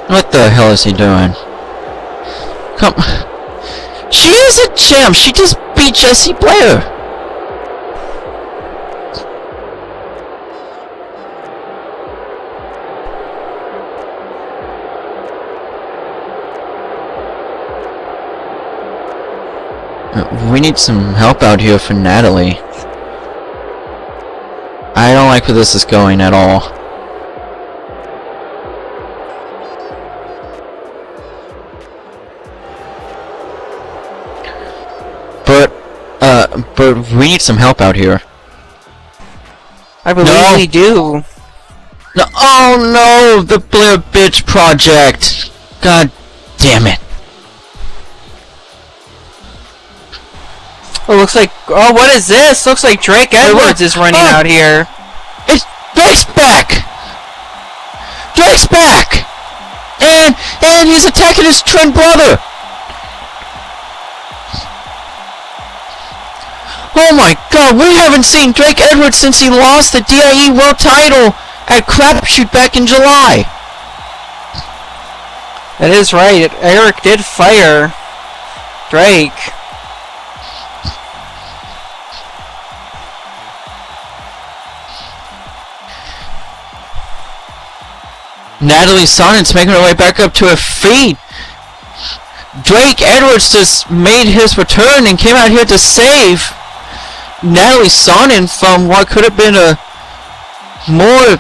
What the hell is he doing? Come. She is a champ. She just beat Jessie Blair. We need some help out here for Natalie. I don't like where this is going at all. But we need some help out here. I believe we do. No, oh no, the Blair Bitch Project. God damn it. Oh, looks like. Oh, what is this? Looks like Drake Edwards is running out here. It's Drake's back. Drake's back, and he's attacking his twin brother. Oh my god, we haven't seen Drake Edwards since he lost the DIE World title at Crapshoot back in July. That is right. Eric did fire Drake. Natalie Sonnen's making her way back up to her feet. Drake Edwards just made his return and came out here to save Natalie Sonnen from what could have been a more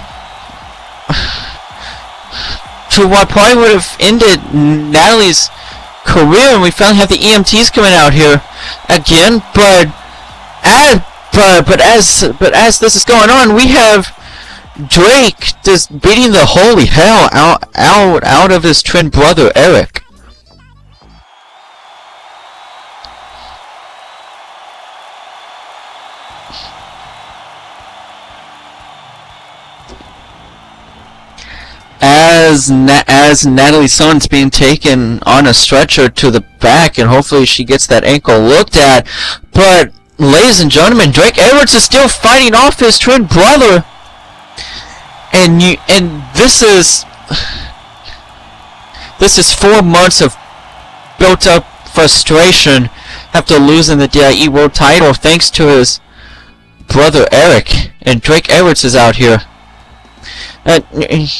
to what probably would have ended Natalie's career, and we finally have the EMTs coming out here again. But as this is going on, we have Drake just beating the holy hell out of his twin brother Eric. As Natalie's son's being taken on a stretcher to the back, and hopefully she gets that ankle looked at. But ladies and gentlemen, Drake Edwards is still fighting off his twin brother, and this is 4 months of built up frustration after losing the DIE World title thanks to his brother Eric, and Drake Edwards is out here.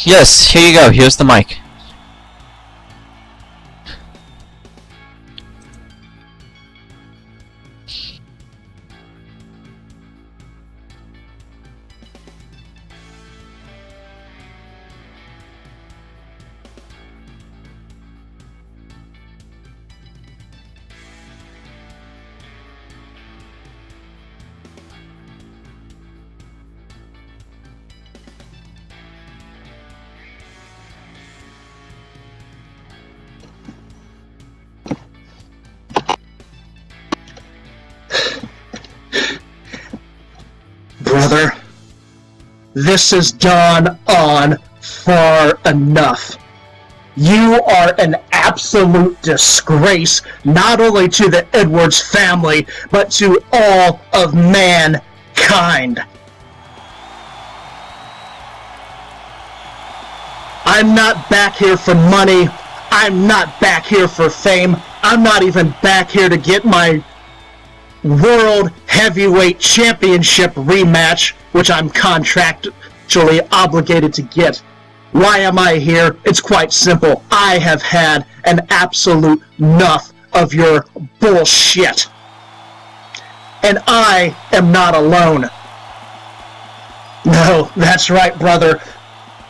Yes, here you go. Here's the mic. Brother, this has gone on far enough. You are an absolute disgrace, not only to the Edwards family, but to all of mankind. I'm not back here for money. I'm not back here for fame. I'm not even back here to get my World Heavyweight Championship rematch, which I'm contractually obligated to get. Why am I here? It's quite simple. I have had an absolute enough of your bullshit. And I am not alone. No, that's right, brother.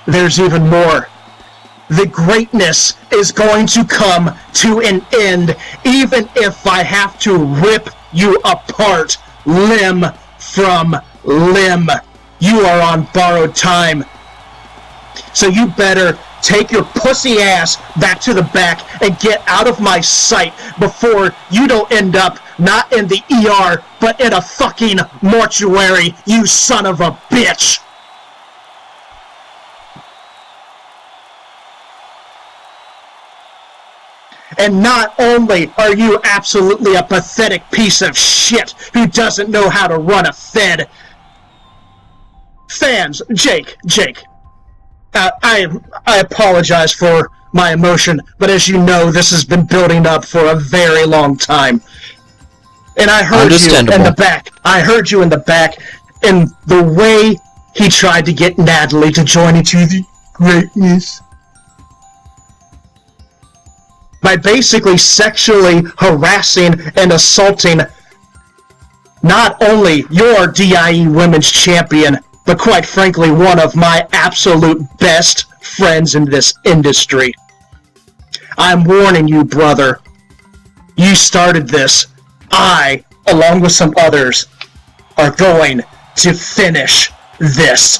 There's even more. The greatness is going to come to an end, even if I have to rip you apart limb from limb. You are on borrowed time. So you better take your pussy ass back to the back and get out of my sight before you don't end up not in the ER, but in a fucking mortuary, you son of a bitch! And not only are you absolutely a pathetic piece of shit who doesn't know how to run a Fed. Fans, Jake. I apologize for my emotion, but as you know, this has been building up for a very long time. And I heard you in the back. I heard you in the back, and the way he tried to get Natalie to join into the greatness. By basically sexually harassing and assaulting not only your DIE Women's Champion, but quite frankly, one of my absolute best friends in this industry. I'm warning you, brother. You started this. I, along with some others, are going to finish this.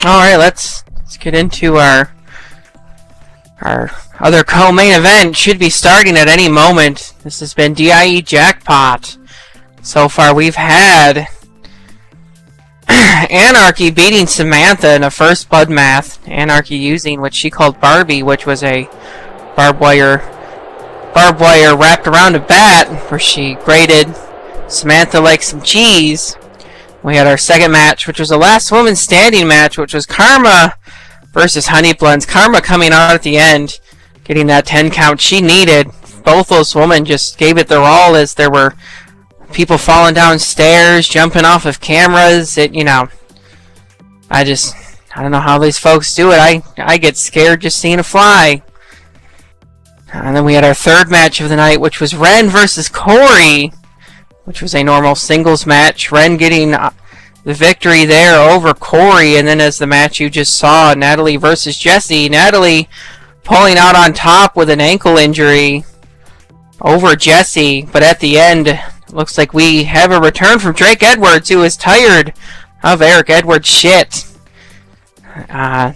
Alright, let's get into our other co-main event. Should be starting at any moment. This has been DIE Jackpot. So far we've had Anarchy beating Samantha in a first blood math. Anarchy using what she called Barbie, which was a barbed wire wrapped around a bat, where she grated Samantha like some cheese. We had our second match, which was the last woman standing match, which was Karma versus Honey Blends. Karma coming out at the end, getting that 10 count she needed. Both those women just gave it their all, as there were people falling downstairs, jumping off of cameras. I don't know how these folks do it. I get scared just seeing a fly. And then we had our third match of the night, which was Ren versus Corey, which was a normal singles match. Ren getting the victory there over Corey, and then as the match you just saw, Natalie versus Jessie. Natalie pulling out on top with an ankle injury over Jessie, but at the end, looks like we have a return from Drake Edwards, who is tired of Eric Edwards' shit.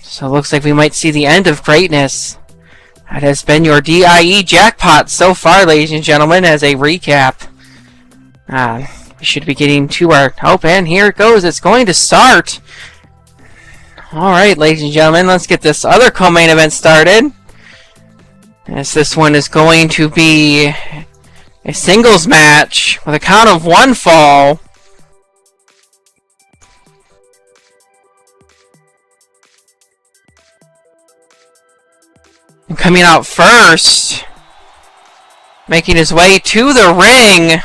So it looks like we might see the end of greatness. That has been your DIE Jackpot so far, ladies and gentlemen, as a recap. We should be getting to our... Oh, and here it goes. It's going to start. Alright, ladies and gentlemen, let's get this other co-main event started. As this one is going to be a singles match with a count of 1 fall. And coming out first, making his way to the ring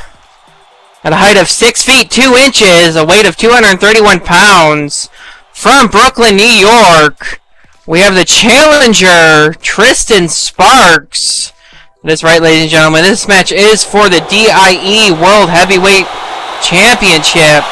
at a height of 6 feet 2 inches, a weight of 231 pounds, from Brooklyn, New York, We have the challenger, Tristan Sparks. That's right, ladies and gentlemen. This match is for the DIE World Heavyweight Championship.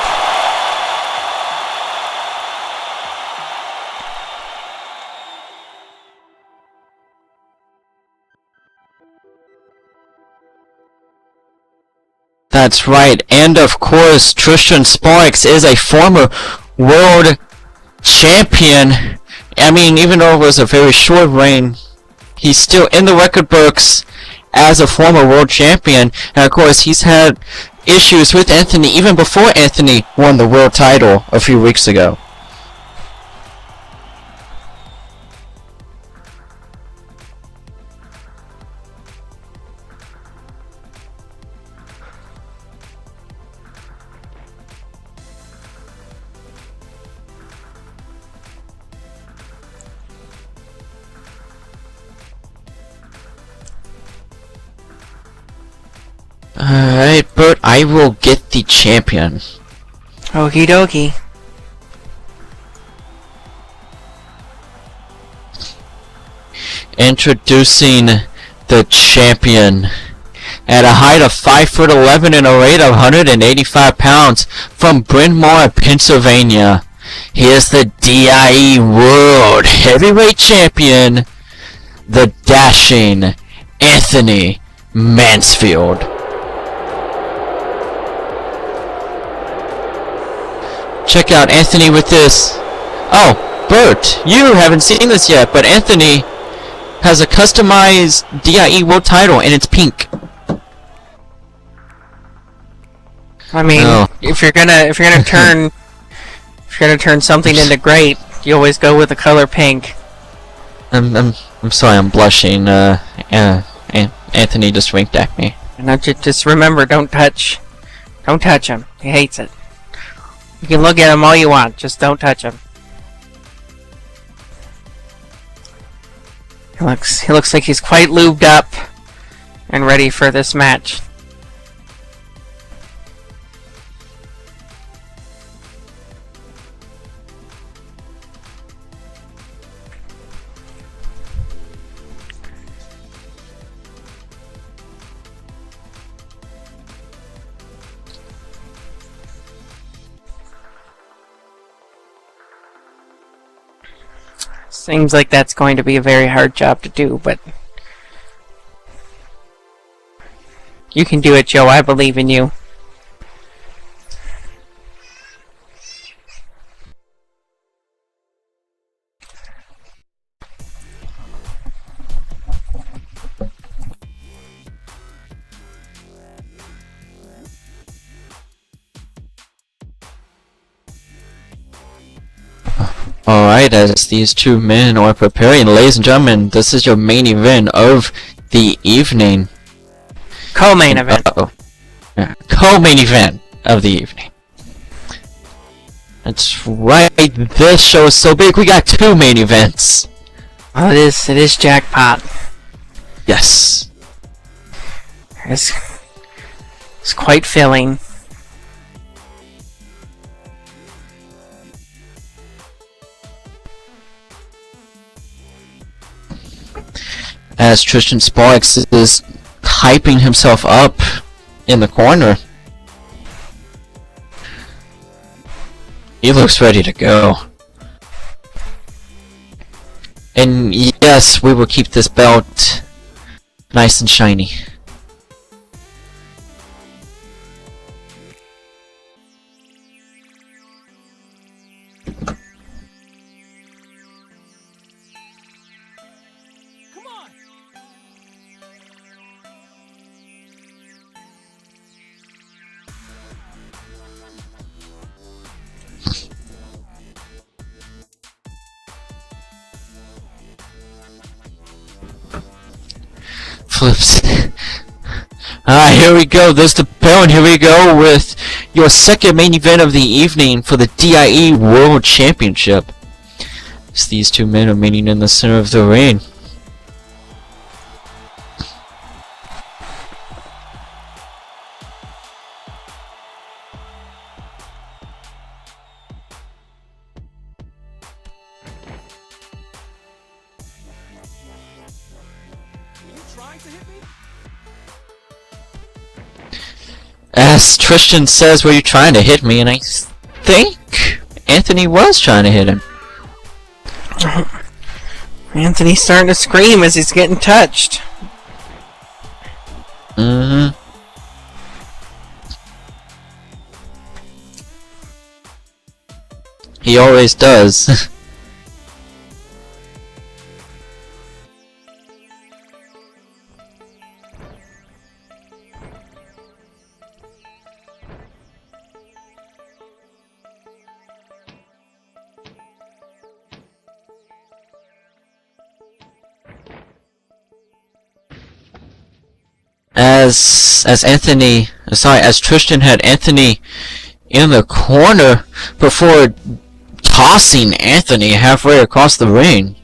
That's right, and of course, Tristan Sparks is a former world champion. I mean, even though it was a very short reign, he's still in the record books as a former world champion. And of course, he's had issues with Anthony even before Anthony won the world title a few weeks ago. Alright, Bert, I will get the champion. Okie dokie. Introducing the champion. At a height of 5'11" and a weight of 185 pounds, from Bryn Mawr, Pennsylvania. He is the DIE World Heavyweight Champion, the dashing Anthony Mansfield. Check out Anthony with this. Oh, Bert, you haven't seen this yet, but Anthony has a customized DIE World title, and it's pink. I mean, if you're gonna turn something into great, you always go with the color pink. I'm sorry, I'm blushing. Anthony just winked at me. And just remember, don't touch him. He hates it. You can look at him all you want, just don't touch him. He looks like he's quite lubed up and ready for this match. Seems like that's going to be a very hard job to do, but you can do it, Joe. I believe in you. Alright, as these two men are preparing, ladies and gentlemen, this is your main event of the evening. Co-main event. Yeah, co-main event of the evening. That's right, this show is so big, we got two main events. Oh, it is Jackpot. Yes. It's quite filling. As Tristan Sparks is hyping himself up in the corner. He looks ready to go. And yes, we will keep this belt nice and shiny. Flips. Alright, here we go. There's the bell, and here we go with your second main event of the evening for the DIE World Championship. As these two men are meeting in the center of the ring. As Tristan says, were you trying to hit me? And I think Anthony was trying to hit him. Anthony's starting to scream as he's getting touched. Mm-hmm. He always does. As Tristan had Anthony in the corner before tossing Anthony halfway across the ring.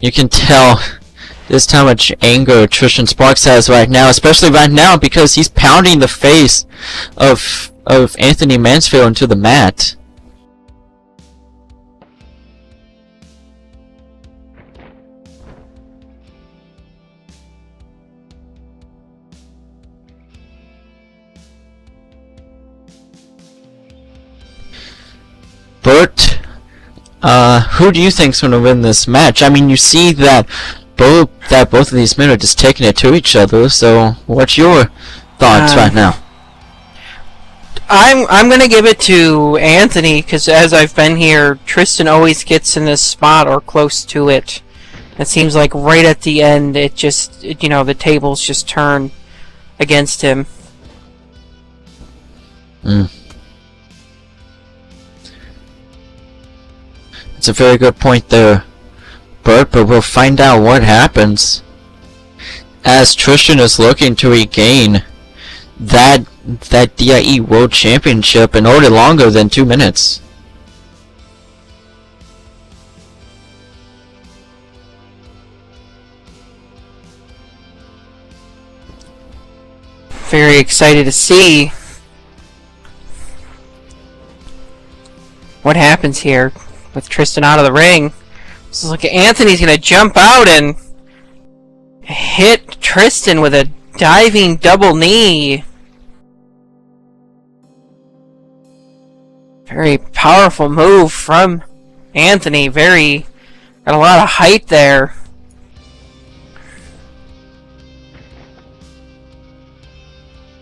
You can tell just how much anger Tristan Sparks has right now, especially right now because he's pounding the face of Anthony Mansfield into the mat. Bert, who do you think's gonna win this match? I mean, you see that both of these men are just taking it to each other. So, what's your thoughts right now? I'm gonna give it to Anthony because as I've been here, Tristan always gets in this spot or close to it. It seems like right at the end, the tables just turn against him. It's a very good point there, Bert, but we'll find out what happens as Tristan is looking to regain that DIE World Championship in order longer than 2 minutes. Very excited to see what happens here with Tristan out of the ring. So look, Anthony's gonna jump out and hit Tristan with a diving double knee. Very powerful move from Anthony. Got a lot of height there.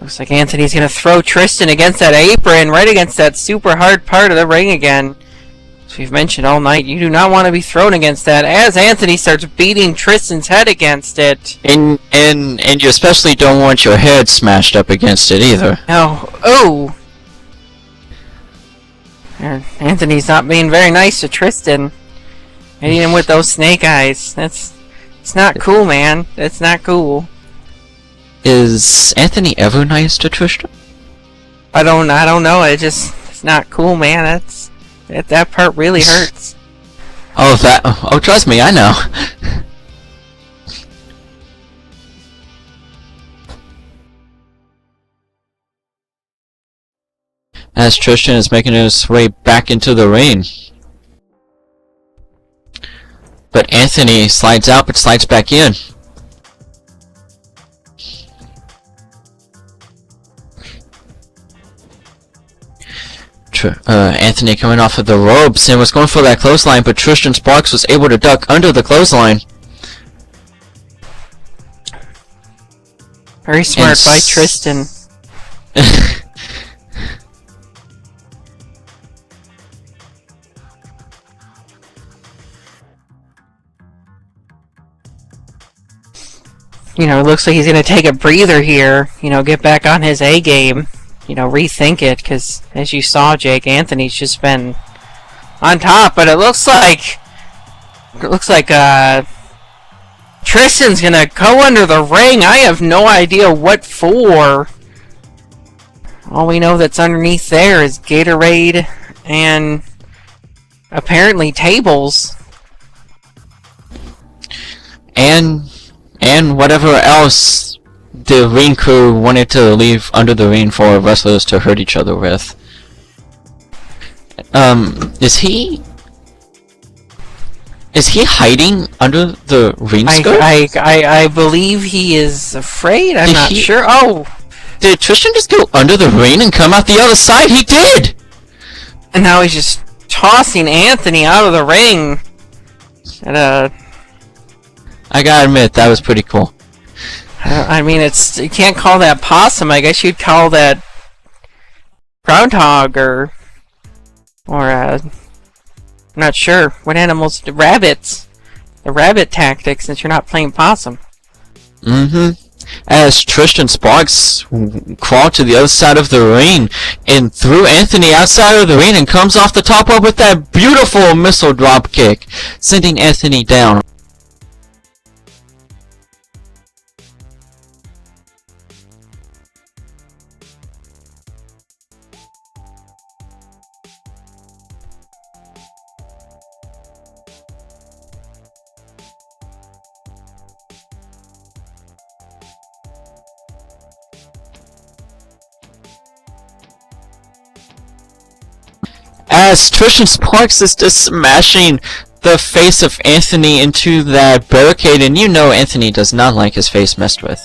Looks like Anthony's gonna throw Tristan against that apron, right against that super hard part of the ring again. As we've mentioned all night, you do not want to be thrown against that, as Anthony starts beating Tristan's head against it. And you especially don't want your head smashed up against it either. No. Oh! And Anthony's not being very nice to Tristan. Hitting him with those snake eyes. It's not cool, man. That's not cool. Is Anthony ever nice to Tristan? I don't know. It's not cool, man. That part really hurts. Oh, trust me, I know. As Tristan is making his way back into the ring. But Anthony slides out, but slides back in. Anthony coming off of the ropes and was going for that clothesline, but Tristan Sparks was able to duck under the clothesline. Very smart by Tristan. It looks like he's going to take a breather here, get back on his A game. Rethink it, because as you saw, Jake, Anthony's just been on top, but it looks like Tristan's gonna go under the ring. I have no idea what for. All we know that's underneath there is Gatorade and apparently tables. And whatever else the ring crew wanted to leave under the ring for wrestlers to hurt each other with. Is he hiding under the ring skirt? I believe he is afraid. I'm not sure. Oh! Did Tristan just go under the ring and come out the other side? He did! And now he's just tossing Anthony out of the ring. And, I gotta admit, that was pretty cool. I mean, you can't call that possum. I guess you'd call that groundhog or I'm not sure what animals. Rabbits. The rabbit tactic, since you're not playing possum. Mm-hmm. As Tristan Sparks crawled to the other side of the ring and threw Anthony outside of the ring and comes off the top rope with that beautiful missile drop kick, sending Anthony down. As Tristan Sparks is just smashing the face of Anthony into that barricade, and you know Anthony does not like his face messed with.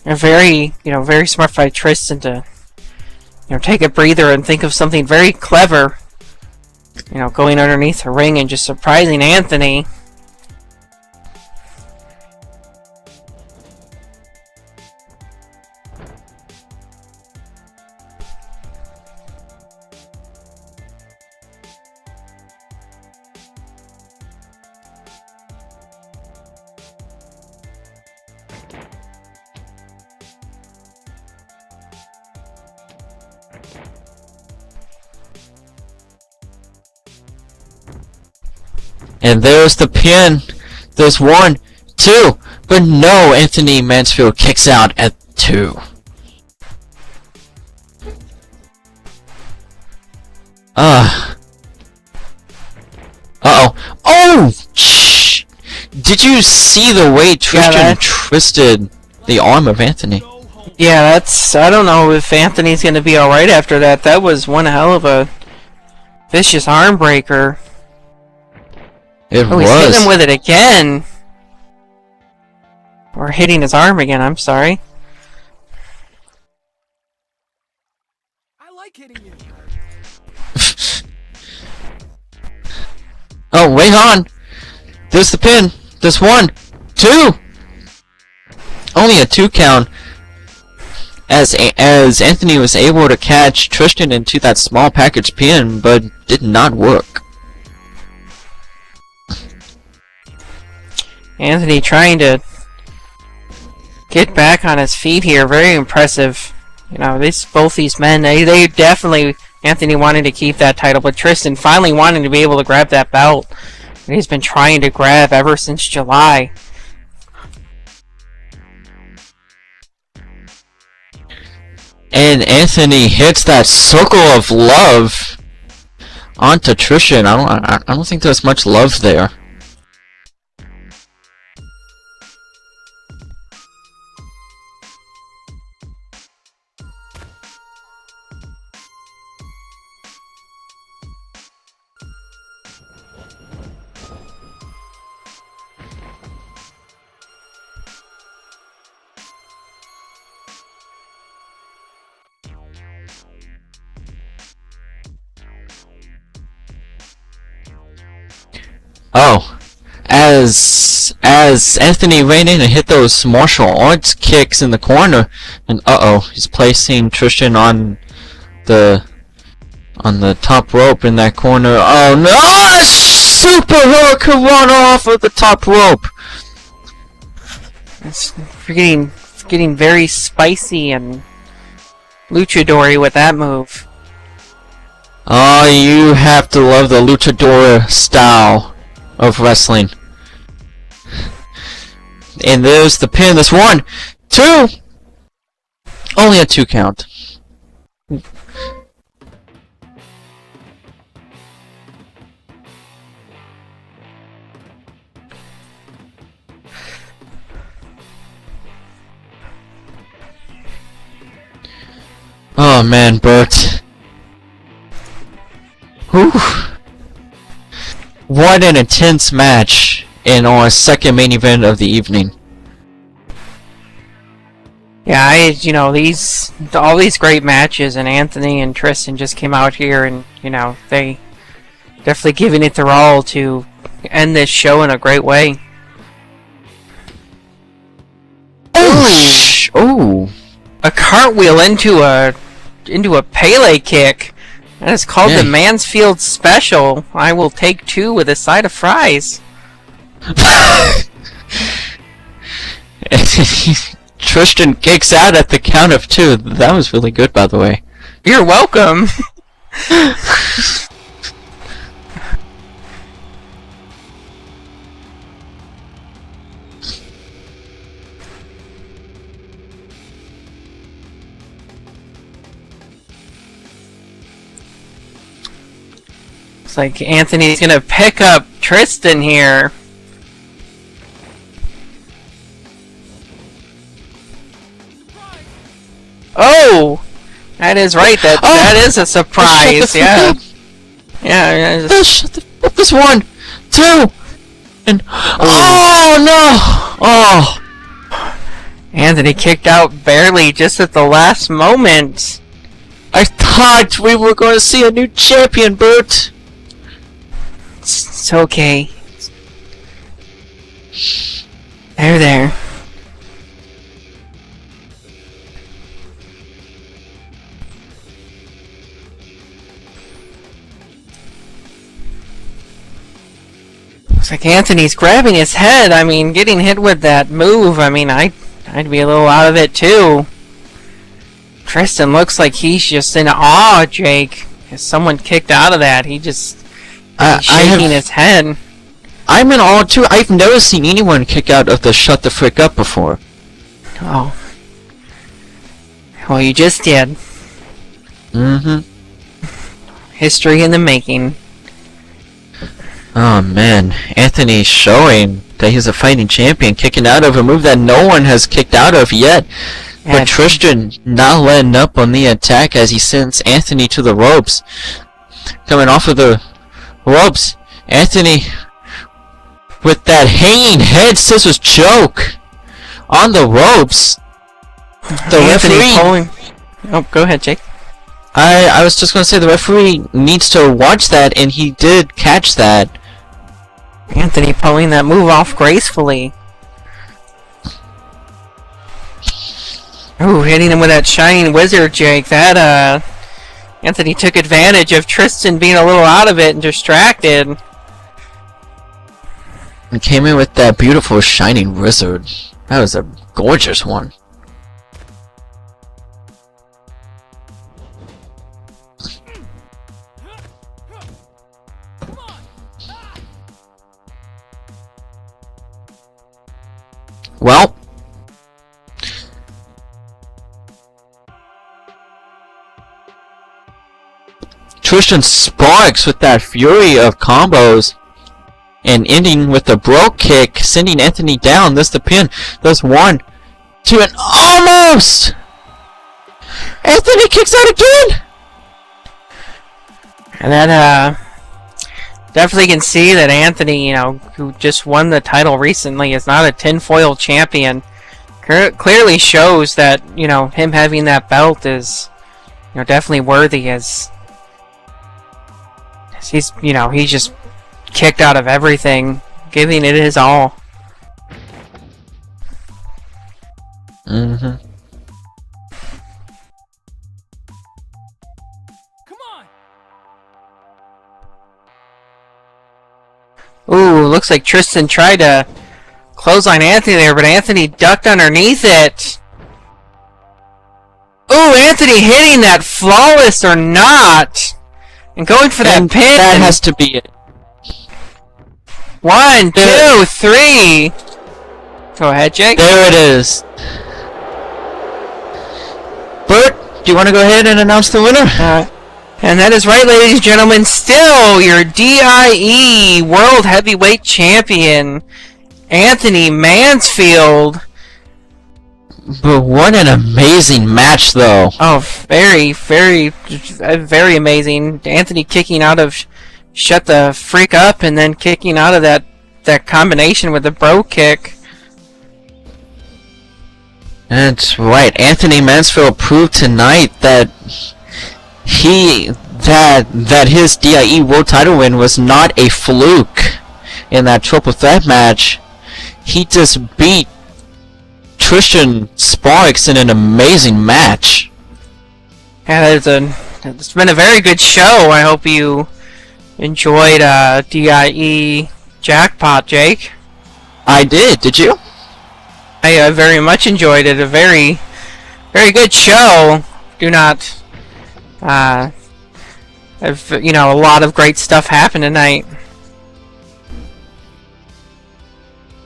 A very smart by Tristan to, take a breather and think of something very clever. Going underneath the ring and just surprising Anthony. And there's the pin. There's 1, 2, but no, Anthony Mansfield kicks out at 2. Uh-oh. Oh! Shh! Did you see the way Tristan twisted the arm of Anthony? Yeah, I don't know if Anthony's gonna be alright after that. That was one hell of a vicious arm breaker. It was. He's hitting him with it again. Or hitting his arm again, I'm sorry. I like hitting you. Oh, wait on! There's the pin! There's 1, 2! Only a 2 count. As Anthony was able to catch Tristan into that small package pin, but did not work. Anthony trying to get back on his feet here. Very impressive. Both these men, they definitely, Anthony wanted to keep that title, but Tristan finally wanting to be able to grab that belt that he's been trying to grab ever since July. And Anthony hits that circle of love onto Tristan. I don't think there's much love there. Oh, as Anthony ran in and hit those martial arts kicks in the corner, and he's placing Tristan on the top rope in that corner. Oh no! Oh, super hurricane run off of the top rope. It's getting very spicy and luchador-y with that move. Oh, you have to love the luchador style of wrestling. And there's the pin. There's 1, 2. Only a 2 count. Oh man, Bert. Whew. What an intense match in our second main event of the evening. Yeah, all these great matches, and Anthony and Tristan just came out here, and they definitely giving it their all to end this show in a great way. Oh! A cartwheel into a Pele kick. That is called the Mansfield Special. I will take 2 with a side of fries. Tristan kicks out at the count of 2. That was really good, by the way. You're welcome. Looks like Anthony's gonna pick up Tristan here. Oh! That is right, that is a surprise, yeah. Yeah, Shut the fuck. This 1, 2, and oh no! Oh! Anthony kicked out barely just at the last moment. I thought we were going to see a new champion, Bert. It's okay. There. Looks like Anthony's grabbing his head. I mean, getting hit with that move. I mean, I'd be a little out of it too. Tristan looks like he's just in awe, Jake. As someone kicked out of that, he's shaking his head. I'm in awe too. I've never seen anyone kick out of the shut the frick up before. Oh. Well, you just did. Mm-hmm. History in the making. Oh man, Anthony's showing that he's a fighting champion, kicking out of a move that no one has kicked out of yet. But Tristan not letting up on the attack as he sends Anthony to the ropes. Coming off of the ropes, Anthony with that hanging head scissors choke on the ropes. The referee. Oh, go ahead, Jake. I was just going to say the referee needs to watch that, and he did catch that. Anthony pulling that move off gracefully. Ooh, hitting him with that shining wizard, Jake. That, Anthony took advantage of Tristan being a little out of it and distracted. And came in with that beautiful shining wizard. That was a gorgeous one. Well, Tristan sparks with that fury of combos and ending with a broke kick, sending Anthony down. That's the pin. That's 1, 2, and almost! Anthony kicks out again! And then, definitely can see that Anthony, who just won the title recently, is not a tinfoil champion. Clearly shows that, him having that belt is, definitely worthy as he's, he's just kicked out of everything, giving it his all. Come on. Ooh, looks like Tristan tried to clothesline Anthony there, but Anthony ducked underneath it. Ooh, Anthony hitting that flawless or not. And going for that pin. That has to be it. 1, 2, 3. Go ahead, Jake. There it is. Bert, do you want to go ahead and announce the winner? And that is right, ladies and gentlemen. Still your DIE World Heavyweight Champion, Anthony Mansfield. But what an amazing match, though. Oh, very, very amazing. Anthony kicking out of Shut the Freak Up and then kicking out of that combination with the bro kick. That's right. Anthony Mansfield proved tonight that his DIE World Title win was not a fluke in that triple threat match. He just beat Tristan Sparks in an amazing match. Yeah, it's been a very good show. I hope you enjoyed DIE Jackpot, Jake. I did. Did you? I very much enjoyed it. A very, very good show. Do not, a lot of great stuff happened tonight.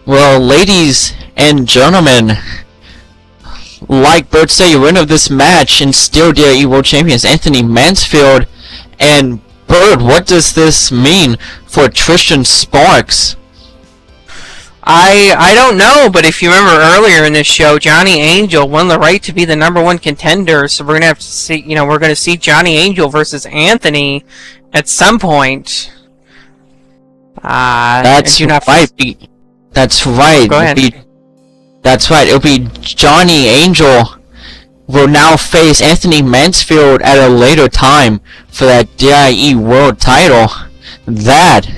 Well, ladies and gentlemen, like Bert said, your winner of this match and still DIE World Champions Anthony Mansfield. And Bert, what does this mean for Tristan Sparks? I don't know, but if you remember earlier in this show, Johnny Angel won the right to be the #1 contender, so we're gonna have to see, we're gonna see Johnny Angel versus Anthony at some point. That's right. That's right. Go ahead. That's right. It'll be Johnny Angel will now face Anthony Mansfield at a later time for that DIE World Title. That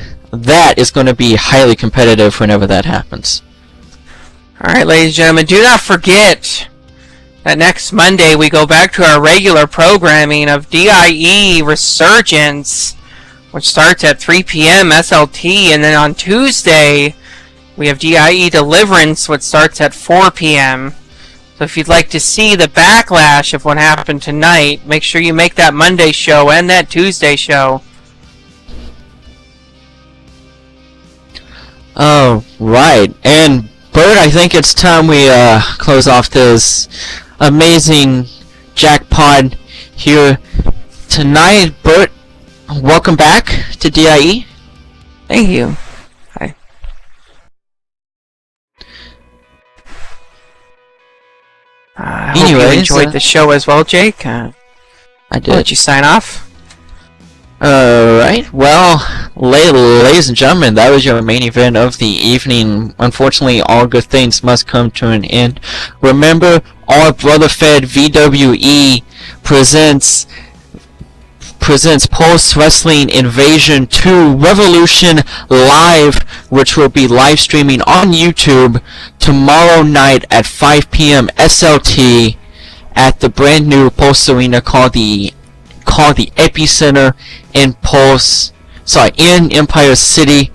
is going to be highly competitive whenever that happens. Alright, ladies and gentlemen, do not forget that next Monday we go back to our regular programming of DIE Resurgence, which starts at 3 p.m. SLT, and then on Tuesday we have DIE Deliverance, which starts at 4 p.m. So if you'd like to see the backlash of what happened tonight, make sure you make that Monday show and that Tuesday show. Oh, right. And Bert, I think it's time we close off this amazing jackpot here tonight. Bert, welcome back to DIE. Thank you. Hi. I hope you enjoyed the show as well, Jake. I did. I'll let you sign off. Alright, well, ladies and gentlemen, that was your main event of the evening. Unfortunately, all good things must come to an end. Remember, our brother-fed VWE presents Pulse Wrestling Invasion 2 Revolution Live, which will be live streaming on YouTube tomorrow night at 5 p.m. SLT at the brand new Pulse Arena called the Epicenter in Empire City.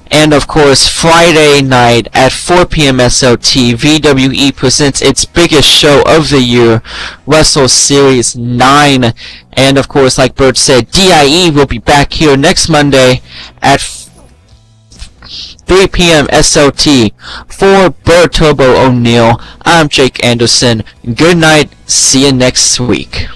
And of course, Friday night at 4 p.m. SLT, VWE presents its biggest show of the year, Wrestle Series 9. And of course, like Bert said, DIE will be back here next Monday at 3 p.m. SLT. For Bert Turbo O'Neill, I'm Jake Anderson. Good night. See you next week.